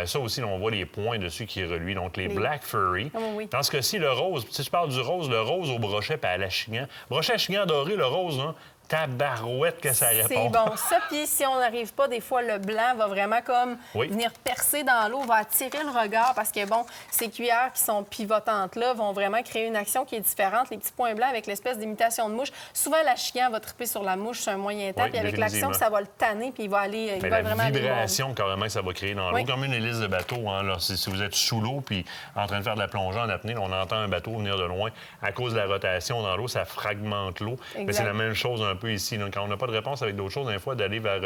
Ça aussi, là, on voit les points dessus qui reluisent. Donc, les Black Furry. Dans ce cas-ci, le rose, si je parle du rose, le rose au brochet puis à l'achigan. Brochet achigan doré, le rose, là, tabarouette que ça répond. C'est bon. Ça, puis si on n'arrive pas, des fois, le blanc va vraiment comme venir percer dans l'eau, va attirer le regard parce que, bon, ces cuillères qui sont pivotantes-là vont vraiment créer une action qui est différente. Les petits points blancs avec l'espèce d'imitation de mouche. Souvent, la chican va triper sur la mouche sur un moyen temps, Oui, puis avec l'action, définitivement. ça va le tanner, puis il va aller, Mais il va la vraiment aller vibration carrément que ça va créer dans l'eau, Oui. comme une hélice de bateau. Hein, là, si vous êtes sous l'eau puis en train de faire de la plongée en apnée, là, on entend un bateau venir de loin. À cause de la rotation dans l'eau, ça fragmente l'eau. Mais Exact. c'est la même chose un peu ici. Donc, quand on n'a pas de réponse avec d'autres choses, des fois, d'aller vers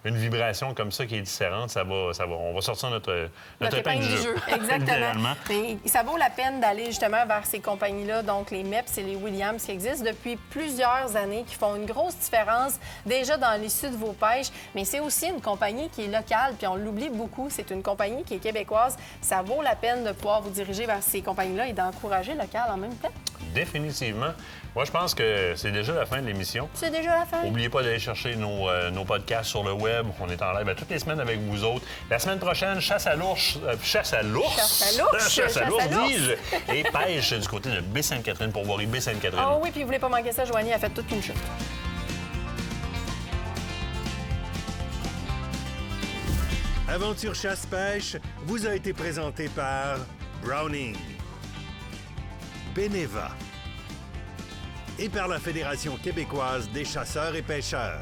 une vibration comme ça qui est différente, on va sortir notre épingle du jeu. Exactement. Littéralement. Mais ça vaut la peine d'aller justement vers ces compagnies-là, donc les MEPS et les Williams qui existent depuis plusieurs années, qui font une grosse différence déjà dans l'issue de vos pêches. Mais c'est aussi une compagnie qui est locale, puis on l'oublie beaucoup. C'est une compagnie qui est québécoise. Ça vaut la peine de pouvoir vous diriger vers ces compagnies-là et d'encourager local en même temps. Définitivement. Moi, je pense que c'est déjà la fin de l'émission. C'est déjà la fin. N'oubliez pas d'aller chercher nos podcasts sur le web. On est en live toutes les semaines avec vous autres. La semaine prochaine, chasse à l'ours. Chasse à l'ours, dis-je. Et pêche du côté de Baie-Sainte-Catherine pour voir Baie-Sainte-Catherine. Ah oui, puis vous voulez pas manquer ça, Joanie a fait toute une chute. Aventure chasse-pêche vous a été présenté par Browning, Beneva et par la Fédération québécoise des chasseurs et pêcheurs.